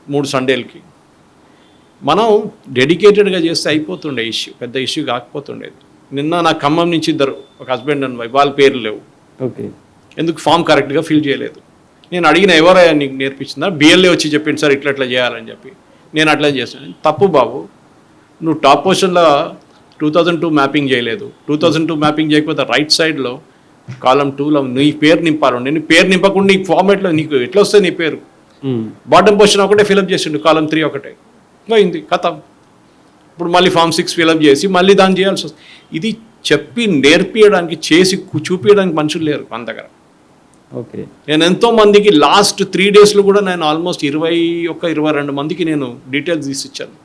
Speaker 2: 3 సండేలకి. మనం డెడికేటెడ్గా చేస్తే అయిపోతుండే ఇష్యూ, పెద్ద ఇష్యూ కాకపోతుండేది. నిన్న నా ఖమ్మం నుంచి ఇద్దరు, ఒక హస్బెండ్ అండ్ వైఫ్, వాళ్ళ పేర్లు లేవు.
Speaker 1: ఓకే.
Speaker 2: ఎందుకు ఫామ్ కరెక్ట్గా ఫిల్ చేయలేదు. నేను అడిగిన ఎవరైనా నీకు నేర్పించిందా, బిఎల్ఏ వచ్చి చెప్పింది సార్ ఇట్లా చేయాలని చెప్పి. నేను అట్లా చేస్తాను. తప్పు బాబు, నువ్వు టాప్ పొజిషన్లో 2002 మ్యాపింగ్ చేయలేదు. 2002 మ్యాపింగ్ చేయకపోతే రైట్ సైడ్లో కాలం 2లో నీ పేరు నింపాలి. నేను పేరు నింపకుండా నీ ఫార్మేట్లో నీకు ఎట్లా వస్తుంది నీ పేరు? బాటమ్ పొజిషన్ ఒకటే ఫిలప్ చేసిండు, కాలం 3 ఒకటే పోయింది, కథం. ఇప్పుడు మళ్ళీ ఫామ్ 6 ఫిలప్ చేసి మళ్ళీ దాన్ని చేయాల్సి వస్తుంది. ఇది చెప్పి నేర్పించడానికి, చేసి చూపించడానికి మనుషులు లేరు మన దగ్గర.
Speaker 1: ఓకే.
Speaker 2: నేను ఎంతో మందికి లాస్ట్ 3 డేస్లో కూడా నేను ఆల్మోస్ట్ 21-22 మందికి నేను డీటెయిల్స్ తీసి ఇచ్చాను.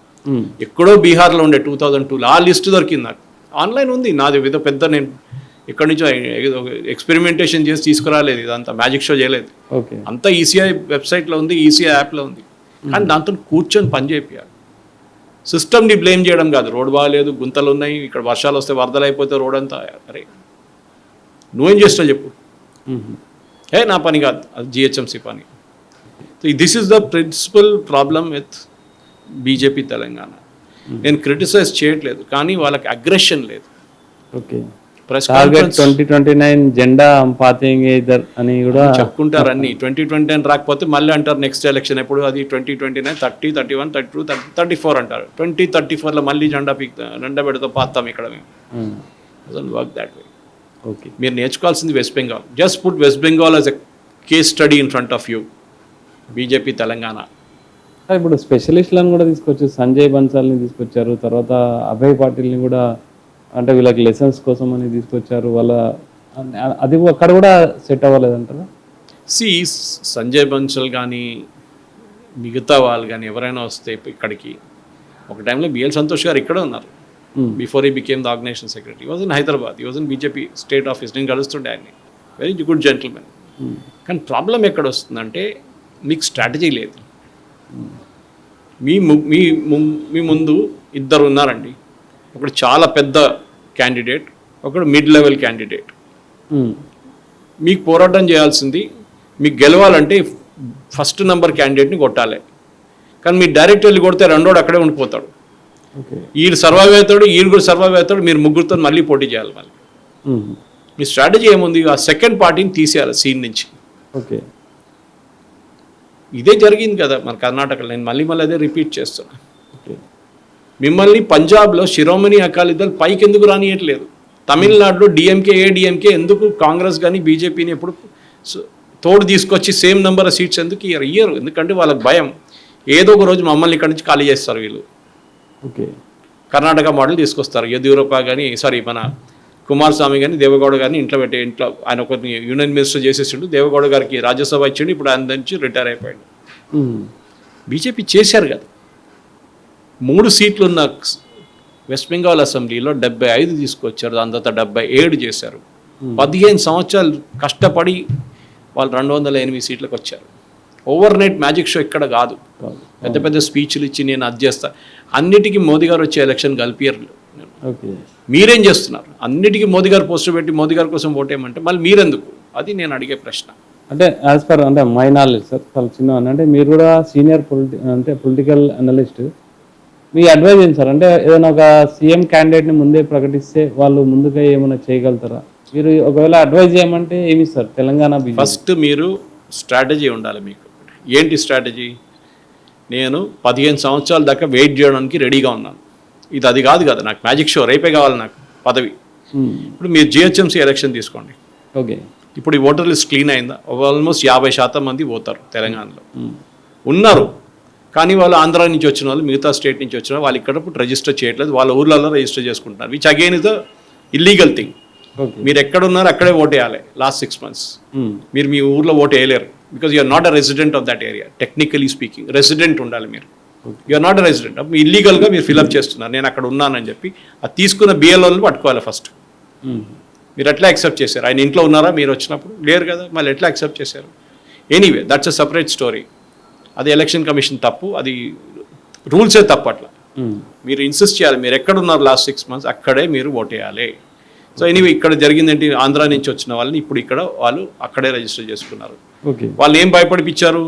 Speaker 2: ఎక్కడో బీహార్లో ఉండే 2002లో ఆ లిస్ట్ దొరికింది నాకు. ఆన్లైన్ ఉంది నాది. ఏదో పెద్ద నేను ఎక్కడి నుంచో ఎక్స్పెరిమెంటేషన్ చేసి తీసుకురాలేదు, ఇదంతా మ్యాజిక్ షో చేయలేదు. అంతా ఈసీఐ వెబ్సైట్లో ఉంది, ఈసీఐ యాప్లో ఉంది. కానీ దాంతో కూర్చొని పని చేయాలి. సిస్టమ్ని బ్లేమ్ చేయడం కాదు. రోడ్ బాగాలేదు, గుంతలు ఉన్నాయి, ఇక్కడ వర్షాలు వస్తే వరదలు అయిపోతే రోడ్ అంతా, అరే నువ్వేం చేస్తావు చెప్పు. నా పని కాదు, అది జిహెచ్ఎంసీ పని. This is the principal problem with BJP Telangana. నేను క్రిటిసైజ్ చేయట్లేదు, కానీ వాళ్ళకి అగ్రెషన్ లేదు.
Speaker 1: ఓకే. 2029 జెండా పాతింగ్ ఇద్దర్ అని కూడా
Speaker 2: చెప్పుకుంటారు. అన్ని 2029 రాకపోతే మళ్ళీ అంటారు నెక్స్ట్ ఎలక్షన్ ఎప్పుడు, అది 2029, 30, 31, 32, 34 అంటారు. 2034లో మళ్ళీ జెండా పెడితే పాతాం ఇక్కడ మేము. Work that way.
Speaker 1: ఓకే.
Speaker 2: మీరు నేర్చుకోవాల్సింది west Bengal. Just put west Bengal as a case study in front of you. BJP Telangana.
Speaker 1: ఇప్పుడు స్పెషలిస్ట్లను కూడా తీసుకొచ్చారు, సంజయ్ బన్సాల్ని తీసుకొచ్చారు, తర్వాత అభయ్ పాటిల్ని కూడా, అంటే వీళ్ళకి లెసన్స్ కోసం అని తీసుకొచ్చారు. వాళ్ళ అది అక్కడ కూడా సెట్ అవ్వలేదంటారా?
Speaker 2: సంజయ్ బన్సల్ కానీ మిగతా వాళ్ళు కానీ ఎవరైనా వస్తే ఇక్కడికి, ఒక టైంలో బిఎల్ సంతోష్ గారు ఇక్కడ ఉన్నారు. Before he became the organisation secretary was in Hyderabad. He was in BJP state office. నేను కలుస్తుండే ఆయన్ని. Very good gentlemen. కానీ ప్రాబ్లం ఎక్కడ వస్తుందంటే మీకు స్ట్రాటజీ లేదు. మీ ముందు ఇద్దరు ఉన్నారండి. ఒకడు చాలా పెద్ద క్యాండిడేట్, ఒకడు మిడ్ లెవెల్ క్యాండిడేట్. మీకు పోరాటం చేయాల్సింది, మీకు గెలవాలంటే ఫస్ట్ నెంబర్ క్యాండిడేట్ని కొట్టాలి. కానీ మీరు డైరెక్ట్ వెళ్ళి కొడితే రెండోడు అక్కడే ఉండిపోతాడు. ఈడు సర్వైవ్ అవుతాడు, ఈడు కూడా సర్వైవ్ అవుతాడు. మీరు ముగ్గురితో మళ్ళీ పోటీ చేయాలి. మళ్ళీ మీ స్ట్రాటజీ ఏముంది? ఆ సెకండ్ పార్టీని తీసేయాలి సీన్ నుంచి.
Speaker 1: ఓకే.
Speaker 2: ఇదే జరిగింది కదా మన కర్ణాటకలో. నేను మళ్ళీ అదే రిపీట్ చేస్తున్నా. మిమ్మల్ని పంజాబ్లో శిరోమణి అకాలీదళ్ పైకి ఎందుకు రానియట్లేదు? తమిళనాడులో ఏడీఎంకే ఎందుకు కాంగ్రెస్ కానీ బీజేపీని ఎప్పుడు తోడు తీసుకొచ్చి సేమ్ నెంబర్ ఆఫ్ సీట్స్ ఎందుకు ఇయ్యరు? ఎందుకంటే వాళ్ళకి భయం, ఏదో ఒక రోజు మమ్మల్ని ఇక్కడి నుంచి ఖాళీ చేస్తారు వీళ్ళు.
Speaker 1: ఓకే.
Speaker 2: కర్ణాటక మోడల్ తీసుకొస్తారు. యడ్యూరప్ప కానీ, మన కుమారస్వామి కానీ, దేవగౌడ గారిని ఇంట్లో ఆయన ఒక యూనియన్ మినిస్టర్ చేసేసిండు. దేవగౌడ గారికి రాజ్యసభ ఇచ్చిండు. ఇప్పుడు ఆయన నుంచి రిటైర్ అయిపోయాడు. బీజేపీ చేశారు కదా. 3 సీట్లు ఉన్న వెస్ట్ బెంగాల్ అసెంబ్లీలో 75 తీసుకొచ్చారు. దాని తర్వాత 77 చేశారు. 15 సంవత్సరాలు కష్టపడి వాళ్ళు 208 సీట్లకు వచ్చారు. ఓవర్ నైట్ మ్యాజిక్ షో ఇక్కడ కాదు. పెద్ద పెద్ద స్పీచ్లు ఇచ్చి నేను అది చేస్తా, అన్నిటికీ మోదీ గారు వచ్చే ఎలక్షన్ కలిపియరు. మీరేం చేస్తున్నారు? అన్నిటికీ మోదీ గారు పోస్టర్ పెట్టి మోదీ గారి కోసం ఓటేయమంటే మళ్ళీ మీరెందుకు? అది నేను అడిగే ప్రశ్న.
Speaker 1: అంటే యాజ్ పర్ అంటే మై నాలెడ్జ్ సార్, చాలా చిన్న, అంటే మీరు కూడా సీనియర్ పొలిటికల్ అనలిస్ట్, మీ అడ్వైజ్ ఏంటి సార్? అంటే ఏదైనా ఒక సీఎం క్యాండిడేట్ని ముందే ప్రకటిస్తే వాళ్ళు ముందుగా ఏమైనా చేయగలుగుతారా? మీరు ఒకవేళ అడ్వైజ్ చేయమంటే ఏమి ఇస్తారు? తెలంగాణ
Speaker 2: ఫస్ట్ మీరు స్ట్రాటజీ ఉండాలి. మీకు ఏంటి స్ట్రాటజీ? నేను 15 సంవత్సరాల దాకా వెయిట్ చేయడానికి రెడీగా ఉన్నాను. ఇది అది కాదు కదా, నాకు మ్యాజిక్ షో రేపే కావాలి నాకు పదవి. ఇప్పుడు మీరు జిహెచ్ఎంసీ ఎలక్షన్ తీసుకోండి.
Speaker 1: ఓకే.
Speaker 2: ఇప్పుడు ఈ ఓటర్ లిస్ట్ క్లీన్ అయిందా? ఆల్మోస్ట్ 50% మంది పోతారు తెలంగాణలో ఉన్నారు. కానీ వాళ్ళు ఆంధ్ర నుంచి వచ్చిన వాళ్ళు, మిగతా స్టేట్ నుంచి వచ్చిన వాళ్ళు ఇక్కడ రిజిస్టర్ చేయట్లేదు. వాళ్ళ ఊర్లలో రిజిస్టర్ చేసుకుంటున్నారు. Which again is the illegal thing. మీరు ఎక్కడ ఉన్నారో అక్కడే ఓటు వేయాలి. లాస్ట్ 6 months మీరు మీ ఊర్లో ఓటు వేయలేరు. Because you are not a resident of that area. Technically speaking resident ఉండాలి మీరు. You are not a resident. ఇల్లీగల్గా మీరు ఫిల్అప్ చేస్తున్నారు. నేను అక్కడ ఉన్నానని చెప్పి అది తీసుకున్న బిఎల్ఓని పట్టుకోవాలి ఫస్ట్. మీరు ఎట్లా యాక్సెప్ట్ చేశారు? ఆయన ఇంట్లో ఉన్నారా మీరు వచ్చినప్పుడు? లేరు కదా, మళ్ళీ ఎట్లా యాక్సెప్ట్ చేశారు? Anyway that's a separate story. అది ఎలక్షన్ కమిషన్ తప్పు, అది రూల్సే తప్పు. అట్లా మీరు ఇన్సిస్ట్ చేయాలి. మీరు ఎక్కడ ఉన్నారు లాస్ట్ 6 months అక్కడే మీరు ఓటు వేయాలి. సో ఎనీవే ఇక్కడ జరిగిందేంటి? ఆంధ్ర నుంచి వచ్చిన వాళ్ళని ఇప్పుడు ఇక్కడ వాళ్ళు అక్కడే రిజిస్టర్ చేసుకున్నారు. వాళ్ళు ఏం భయపడిపించారు?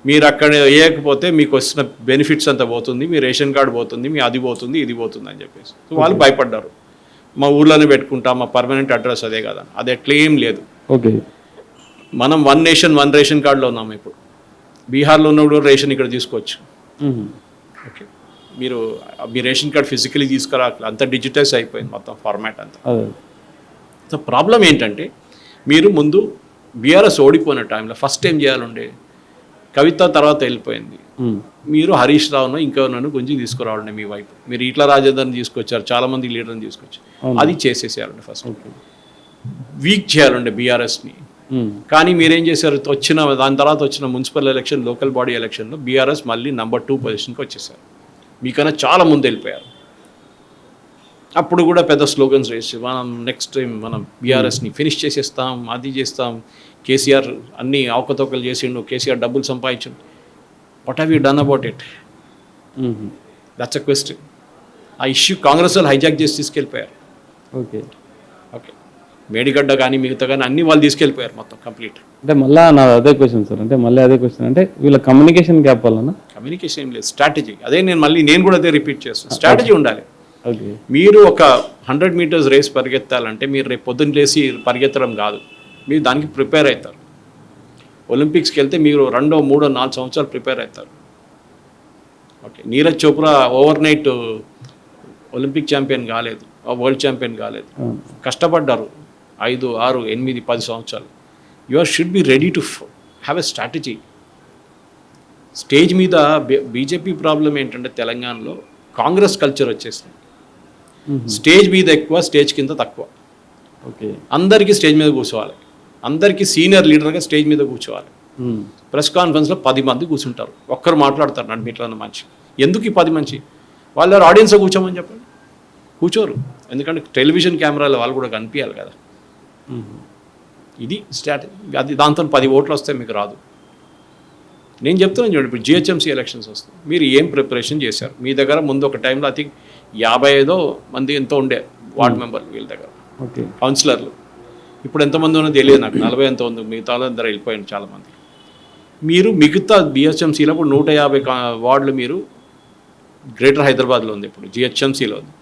Speaker 2: మీరు అక్కడ వేయకపోతే మీకు వచ్చిన బెనిఫిట్స్ అంతా పోతుంది, మీ రేషన్ కార్డు పోతుంది, మీ అది పోతుంది, ఇది పోతుంది అని చెప్పేసి. సో వాళ్ళు భయపడ్డారు. మా ఊర్లోనే పెట్టుకుంటాం, మా పర్మనెంట్ అడ్రస్ అదే కదా, అది ఎట్లా ఏం లేదు.
Speaker 1: ఓకే,
Speaker 2: మనం 1 నేషన్ 1 రేషన్ కార్డులో ఉన్నాము. ఇప్పుడు బీహార్లో ఉన్నప్పుడు రేషన్ ఇక్కడ తీసుకోవచ్చు. ఓకే, మీరు మీ రేషన్ కార్డ్ ఫిజికలీ తీసుకురావాలి, అంత డిజిటైజ్ అయిపోయింది మొత్తం ఫార్మాట్ అంతా. సో ప్రాబ్లం ఏంటంటే మీరు ముందు బీఆర్ఎస్ ఓడిపోయిన టైంలో ఫస్ట్ ఏం చేయాలంటే కవిత తర్వాత వెళ్ళిపోయింది, మీరు హరీష్ రావును ఇంకెవరినైనా కొంచెం తీసుకురావాలండి మీ వైపు. మీరు ఈట్ల రాజేందర్ని తీసుకొచ్చారు, చాలామంది లీడర్ని తీసుకొచ్చారు, అది చేసేసేయాలండి ఫస్ట్. వీక్ చేయాలండి బీఆర్ఎస్ని. కానీ మీరేం చేశారు, దాని తర్వాత వచ్చిన మున్సిపల్ ఎలక్షన్, లోకల్ బాడీ ఎలక్షన్లో బీఆర్ఎస్ మళ్ళీ నెంబర్ 2 పొజిషన్కి వచ్చేసారు, మీకన్నా చాలా ముందు వెళ్ళిపోయారు. అప్పుడు కూడా పెద్ద స్లోగన్స్ వేసి మనం నెక్స్ట్ టైం మనం బీఆర్ఎస్ని ఫినిష్ చేసేస్తాం, అది చేస్తాం, కేసీఆర్ అన్ని అవకతవకలు చేసిండు, కేసీఆర్ డబ్బులు సంపాదించండు. What have you done about it? That's a question. ఆ ఇష్యూ కాంగ్రెస్ వాళ్ళు హైజాక్ చేసి తీసుకెళ్ళిపోయారు.
Speaker 1: ఓకే
Speaker 2: ఓకే, మేడిగడ్డ కానీ మిగతా కానీ అన్ని వాళ్ళు తీసుకెళ్ళిపోయారు మొత్తం కంప్లీట్.
Speaker 1: అంటే మళ్ళీ నా అదే క్వశ్చన్ సార్, అంటే మళ్ళీ అదే క్వశ్చన్, అంటే వీళ్ళ కమ్యూనికేషన్ గ్యాప్ వలన.
Speaker 2: కమ్యూనికేషన్ ఏం లేదు, స్ట్రాటజీ. అదే నేను కూడా అదే రిపీట్ చేస్తాను, స్ట్రాటజీ ఉండాలి.
Speaker 1: ఓకే,
Speaker 2: మీరు ఒక 100 మీటర్స్ రేస్ పరిగెత్తాలంటే మీరు రేపు పొద్దున్న లేసి పరిగెత్తడం కాదు, మీరు దానికి ప్రిపేర్ అవుతారు. ఒలింపిక్స్కి వెళ్తే మీరు 2, 3, 4 సంవత్సరాలు ప్రిపేర్ అవుతారు. Okay, Neeraj Chopra over night Olympic champion కాలేదు, వరల్డ్ ఛాంపియన్ కాలేదు, కష్టపడ్డారు 5, 6, 8, 10 సంవత్సరాలు. Should be ready to have a strategy. Stage మీద బీజేపీ ప్రాబ్లం ఏంటంటే తెలంగాణలో కాంగ్రెస్ కల్చర్ వచ్చేసింది. స్టేజ్ మీద ఎక్కువ, స్టేజ్ కింద తక్కువ.
Speaker 1: ఓకే,
Speaker 2: అందరికీ స్టేజ్ మీద కూర్చోవాలి, అందరికీ సీనియర్ లీడర్గా స్టేజ్ మీద కూర్చోవాలి. ప్రెస్ కాన్ఫరెన్స్లో 10 మంది కూర్చుంటారు, ఒక్కరు మాట్లాడతారు నడిమిట్ల మంచి. ఎందుకు ఈ 10 మంది? వాళ్ళ ఆడియన్స్లో కూర్చోమని చెప్పండి, కూర్చోరు. ఎందుకంటే టెలివిజన్ కెమెరాలో వాళ్ళు కూడా కనిపించాలి కదా. ఇది స్ట్రాటజీ. అది దాంతో 10 ఓట్లు వస్తే మీకు రాదు. నేను చెప్తున్నాను చూడండి, ఇప్పుడు జిహెచ్ఎంసీ ఎలక్షన్స్ వస్తాయి, మీరు ఏం ప్రిపరేషన్ చేశారు? మీ దగ్గర ముందు ఒక టైంలో ఐ థింక్ 55 మంది ఎంతో ఉండే వార్డ్ మెంబర్లు వీళ్ళ దగ్గర,
Speaker 1: ఓకే,
Speaker 2: కౌన్సిలర్లు. ఇప్పుడు ఎంతమంది ఉన్నదో తెలియదు నాకు, 40 ఎంతో ఉంది, మిగతా అందరూ వెళ్ళిపోయారు చాలామంది. మీరు మిగతా బిహెచ్ఎంసీలో ఇప్పుడు 150 వార్డులు మీరు గ్రేటర్ హైదరాబాద్లో ఉంది, ఇప్పుడు జిహెచ్ఎంసీలో ఉంది,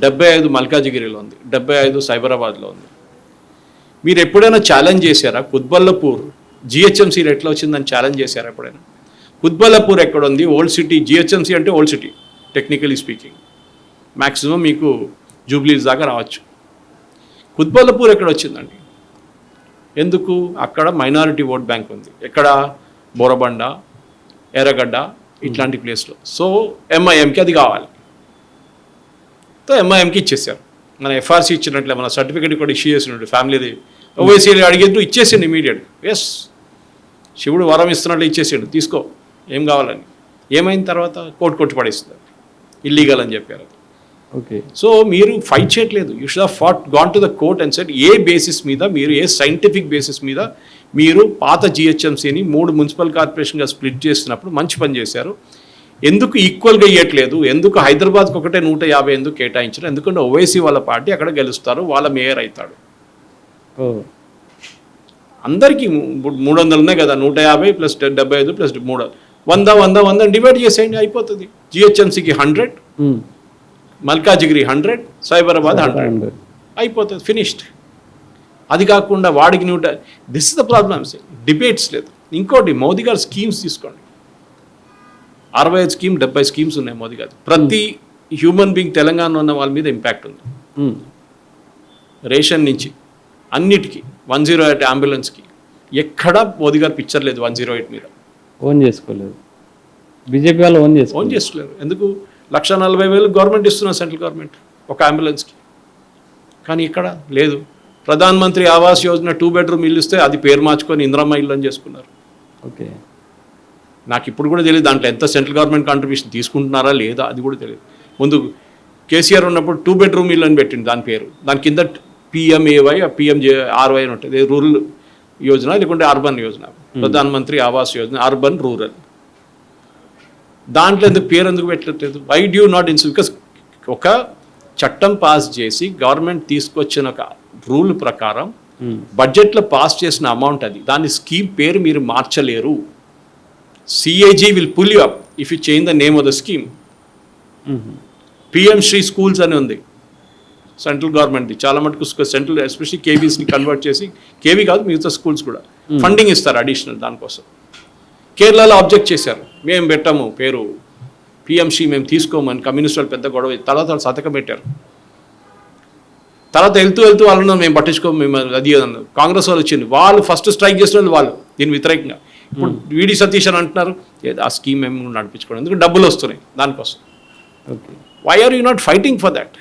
Speaker 2: 75 మల్కాజిగిరిలో ఉంది, 75 సైబరాబాద్లో ఉంది. మీరు ఎప్పుడైనా ఛాలెంజ్ చేశారా? కుత్బల్లాపూర్ జిహెచ్ఎంసీలో ఎట్లా వచ్చిందని ఛాలెంజ్ చేశారా ఎప్పుడైనా? కుత్బల్లాపూర్ ఎక్కడ ఉంది? Old city. జిహెచ్ఎంసీ అంటే old city technically speaking, maximum మీకు జూబ్లీస్ దాకా రావచ్చు. కుత్బల్లాపూర్ ఎక్కడ వచ్చిందండి? ఎందుకు? అక్కడ మైనారిటీ ఓట్ బ్యాంక్ ఉంది. ఎక్కడ? బోరబండ, ఎర్రగడ్డ ఇట్లాంటి ప్లేస్లో. సో ఎంఐఎంకి అది కావాలి, సో ఎంఐఎంకి ఇచ్చేసారు. మన ఎఫ్ఆర్సీ ఇచ్చినట్లే మన సర్టిఫికేట్ కూడా ఇష్యూ చేసినట్టు ఫ్యామిలీది ఓవైసీ అడిగేట్టు ఇచ్చేసిండు ఇమీడియట్. ఎస్, శివుడు వరం ఇస్తున్నట్లు ఇచ్చేసిండు, తీసుకో ఏం కావాలని. ఏమైన తర్వాత కోర్టు కొట్టి పడేస్తుంది, ఇల్లీగల్ అని చెప్పారు.
Speaker 1: ఓకే,
Speaker 2: సో మీరు ఫైట్ చేయట్లేదు. You should have gone to the court and said A basis మీద మీరు, ఏ సైంటిఫిక్ బేసిస్ మీద మీరు పాత జిహెచ్ఎంసీని 3 మున్సిపల్ కార్పొరేషన్గా స్ప్లిట్ చేసినప్పుడు మంచి పని చేశారు. ఎందుకు ఈక్వల్గా ఇవ్వట్లేదు? ఎందుకు హైదరాబాద్కి ఒకటే 150 ఎందుకు కేటాయించారు? ఎందుకంటే ఓవైసీ వాళ్ళ పార్టీ అక్కడ గెలుస్తారు, వాళ్ళ మేయర్ అవుతాడు. అందరికీ 300 ఉన్నాయి కదా, 150 + 75 + 300, 100 డివైడ్ చేసేయండి, అయిపోతుంది. జిహెచ్ఎంసీకి 100, మల్కాజిగిరి 100, సైబరాబాద్ 100, అయిపోతుంది, ఫినిష్డ్. అది కాకుండా వాడికి this is the problems. Debates లేదు. ఇంకోటి, మోదీ గారు స్కీమ్స్ తీసుకోండి, 65 స్కీమ్ 70 స్కీమ్స్ ఉన్నాయి మోదీ గారు. ప్రతి హ్యూమన్ బీయింగ్ తెలంగాణలో ఉన్న వాళ్ళ మీద ఇంపాక్ట్ ఉంది. రేషన్ నుంచి అన్నిటికీ, 108 అంబులెన్స్కి ఎక్కడా మోదీ గారు పిక్చర్ లేదు 108 మీద.
Speaker 1: ఓన్ చేసుకోలేదు బీజేపీ వాళ్ళు, ఓన్
Speaker 2: చేసుకోలేరు. ఎందుకు? 1,40,000 గవర్నమెంట్ ఇస్తున్నారు, సెంట్రల్ గవర్నమెంట్ ఒక అంబులెన్స్కి. కానీ ఇక్కడ లేదు. ప్రధాన్ మంత్రి ఆవాస్ యోజన 2 బెడ్రూమ్ ఇల్లు ఇస్తే అది పేరు మార్చుకొని ఇందిరమ్మ ఇల్లు అని చేసుకున్నారు.
Speaker 1: ఓకే,
Speaker 2: నాకు ఇప్పుడు కూడా తెలియదు దాంట్లో ఎంత సెంట్రల్ గవర్నమెంట్ కాంట్రిబ్యూషన్ తీసుకుంటున్నారా లేదా, అది కూడా తెలియదు. ముందు కేసీఆర్ ఉన్నప్పుడు 2 బెడ్రూమ్ ఇల్లు అని పెట్టింది దాని పేరు. దాని కింద PMAY, PMJRY అని ఉంటుంది, రూరల్ యోజన లేకుంటే urban Yojana, Pradhan Mantri Awas Yojana urban rural. దాంట్లో ఎందుకు పేరు ఎందుకు పెట్టలేదు? వై డ్యూ నాట్ ఇన్స్? బికాస్ ఒక చట్టం పాస్ చేసి గవర్నమెంట్ తీసుకొచ్చిన ఒక రూల్ ప్రకారం బడ్జెట్లో పాస్ చేసిన అమౌంట్ అది, దాని స్కీమ్ పేరు మీరు మార్చలేరు. CAG will pull you up if you change the name of the scheme. PM Shri Schools అని ఉంది సెంట్రల్ గవర్నమెంట్ది. చాలా మటుకు సెంట్రల్ ఎస్పెషల్లీ కేవీస్ని కన్వర్ట్ చేసి, కేవీ కాదు మిగతా స్కూల్స్ కూడా ఫండింగ్ ఇస్తారు అడిషనల్ దానికోసం. కేరళలో ఆబ్జెక్ట్ చేశారు, మేము పెట్టాము పేరు పిఎంసి, మేము తీసుకోమని. కమ్యూనిస్ట్ వాళ్ళు పెద్ద గొడవ, తర్వాత వాళ్ళు సంతకం పెట్టారు. తర్వాత వెళ్తూ వాళ్ళు మేము పట్టించుకోము, మేము అది అన్నారు. కాంగ్రెస్ వాళ్ళు వచ్చింది, వాళ్ళు ఫస్ట్ స్ట్రైక్ చేసిన వాళ్ళు దీని వ్యతిరేకంగా. ఇప్పుడు వీడి సతీష్ అని అంటున్నారు, ఆ స్కీమ్ మేము నడిపించుకోవడం ఎందుకు, డబ్బులు వస్తున్నాయి దానికోసం. Why are you not fighting for that?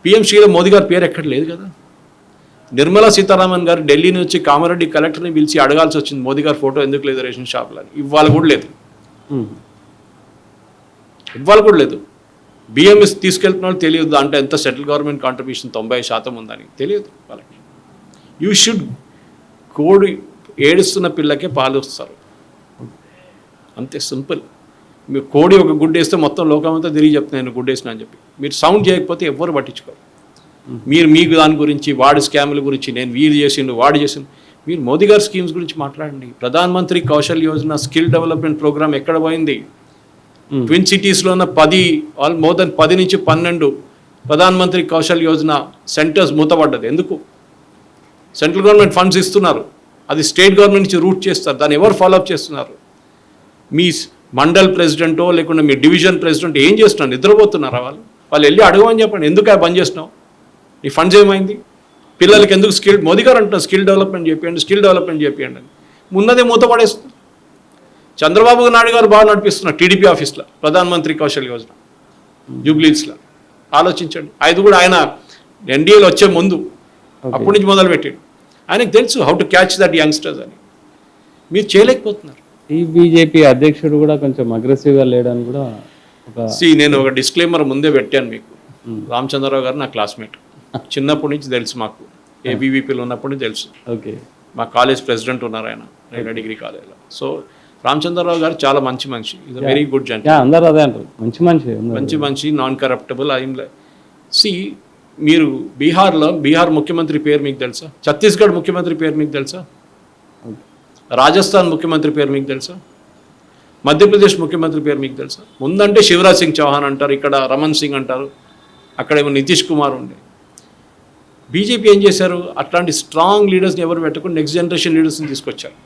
Speaker 2: పిఎంసీలో మోదీ గారి పేరు ఎక్కడ లేదు కదా. నిర్మలా సీతారామన్ గారు ఢిల్లీ నుంచి కామారెడ్డి కలెక్టర్ని పిలిచి అడగాల్సి వచ్చింది, మోదీ గారి ఫోటో ఎందుకు లేదు రేషన్ షాప్లో అని. ఇవాళ కూడా లేదు. బిఎంఎస్ తీసుకెళ్తున్న వాళ్ళు తెలియదు దాంట్లో ఎంత సెంట్రల్ గవర్నమెంట్ కాంట్రిబ్యూషన్ 90% ఉందని తెలియదు వాళ్ళకి. యూ షుడ్ కోడి ఏడుస్తున్న పిల్లకే పాలు వస్తారు, అంతే సింపుల్. మీరు కోడి ఒక గుడ్డు వేస్తే మొత్తం లోకమంతా తిరిగి చెప్తున్నాను నేను గుడ్డు వేసిన అని చెప్పి. మీరు సౌండ్ చేయకపోతే ఎవ్వరు పట్టించుకోరు. మీరు మీకు దాని గురించి, వాడి స్కాముల గురించి, నేను వీడు చేసిండు వాడు చేసిండు. మీరు మోదీ గారి స్కీమ్స్ గురించి మాట్లాడండి. Pradhan Mantri Kaushal Yojana skill development programme ఎక్కడ పోయింది? ట్విన్ సిటీస్లో ఉన్న 10 నుంచి 12 ప్రధాన్ మంత్రి కౌశల్ యోజన సెంటర్స్ మూతపడ్డది. ఎందుకు? సెంట్రల్ గవర్నమెంట్ ఫండ్స్ ఇస్తున్నారు, అది స్టేట్ గవర్నమెంట్ నుంచి రూట్ చేస్తారు, దాన్ని ఎవరు ఫాలోఅప్ చేస్తున్నారు? మీ మండల్ ప్రెసిడెంటో లేకుండా మీ డివిజన్ ప్రెసిడెంట్ ఏం చేస్తున్నారు? నిద్రపోతున్నారా వాళ్ళు వెళ్ళి అడగమని చెప్పండి, ఎందుకు బంద్ చేసినావు, నీ ఫండ్స్ ఏమైంది, పిల్లలకి ఎందుకు మోదీ గారు అంటున్నారు స్కిల్ డెవలప్మెంట్ చేపియండి అని. ముందదే మూత పడేస్తున్నారు. చంద్రబాబు నాయుడు గారు బాగా నడిపిస్తున్నారు టీడీపీ ఆఫీస్లో ప్రధాన మంత్రి కౌశల్ యోజన జూబ్లీస్లో. ఆలోచించండి, అది కూడా ఆయన ఎన్డీఏలో వచ్చే ముందు అప్పటి నుంచి మొదలుపెట్టాడు. ఆయనకు తెలుసు how to catch that youngsters అని. మీరు చేయలేకపోతున్నారు.
Speaker 1: ఈ బీజేపీ అధ్యక్షుడు కూడా కొంచెం అగ్రెసివ్గా లేడని కూడా
Speaker 2: నేను ఒక డిస్క్లైమర్ ముందే పెట్టాను మీకు. రామచంద్రరావు గారు నా క్లాస్మేట్, చిన్నప్పటి నుంచి తెలుసు మాకు, ఏబీవీపీలో ఉన్నప్పటి నుంచి తెలుసు.
Speaker 1: ఓకే,
Speaker 2: మా కాలేజ్ ప్రెసిడెంట్ ఉన్నారు ఆయన రైల్వే డిగ్రీ కాలేజ్లో. సో రామచంద్రరావు గారు చాలా మంచి మనిషి, ఇది వెరీ గుడ్ జెంట్,
Speaker 1: అందరూ అదే అంటారు, మంచి
Speaker 2: మనిషి, నాన్ కరప్టబుల్. మీరు బీహార్ ముఖ్యమంత్రి పేరు మీకు తెలుసా? ఛత్తీస్గఢ్ ముఖ్యమంత్రి పేరు మీకు తెలుసా? రాజస్థాన్ ముఖ్యమంత్రి పేరు మీకు తెలుసా? మధ్యప్రదేశ్ ముఖ్యమంత్రి పేరు మీకు తెలుసా? ముందంటే శివరాజ్ సింగ్ చౌహాన్ అంటారు, ఇక్కడ రమణ్ సింగ్ అంటారు, అక్కడేమో నితీష్ కుమార్ ఉండే. బీజేపీ ఏం చేశారు? అట్లాంటి స్ట్రాంగ్ లీడర్స్ని ఎవరు పెట్టుకుని నెక్స్ట్ జనరేషన్ లీడర్స్ని తీసుకొచ్చారు.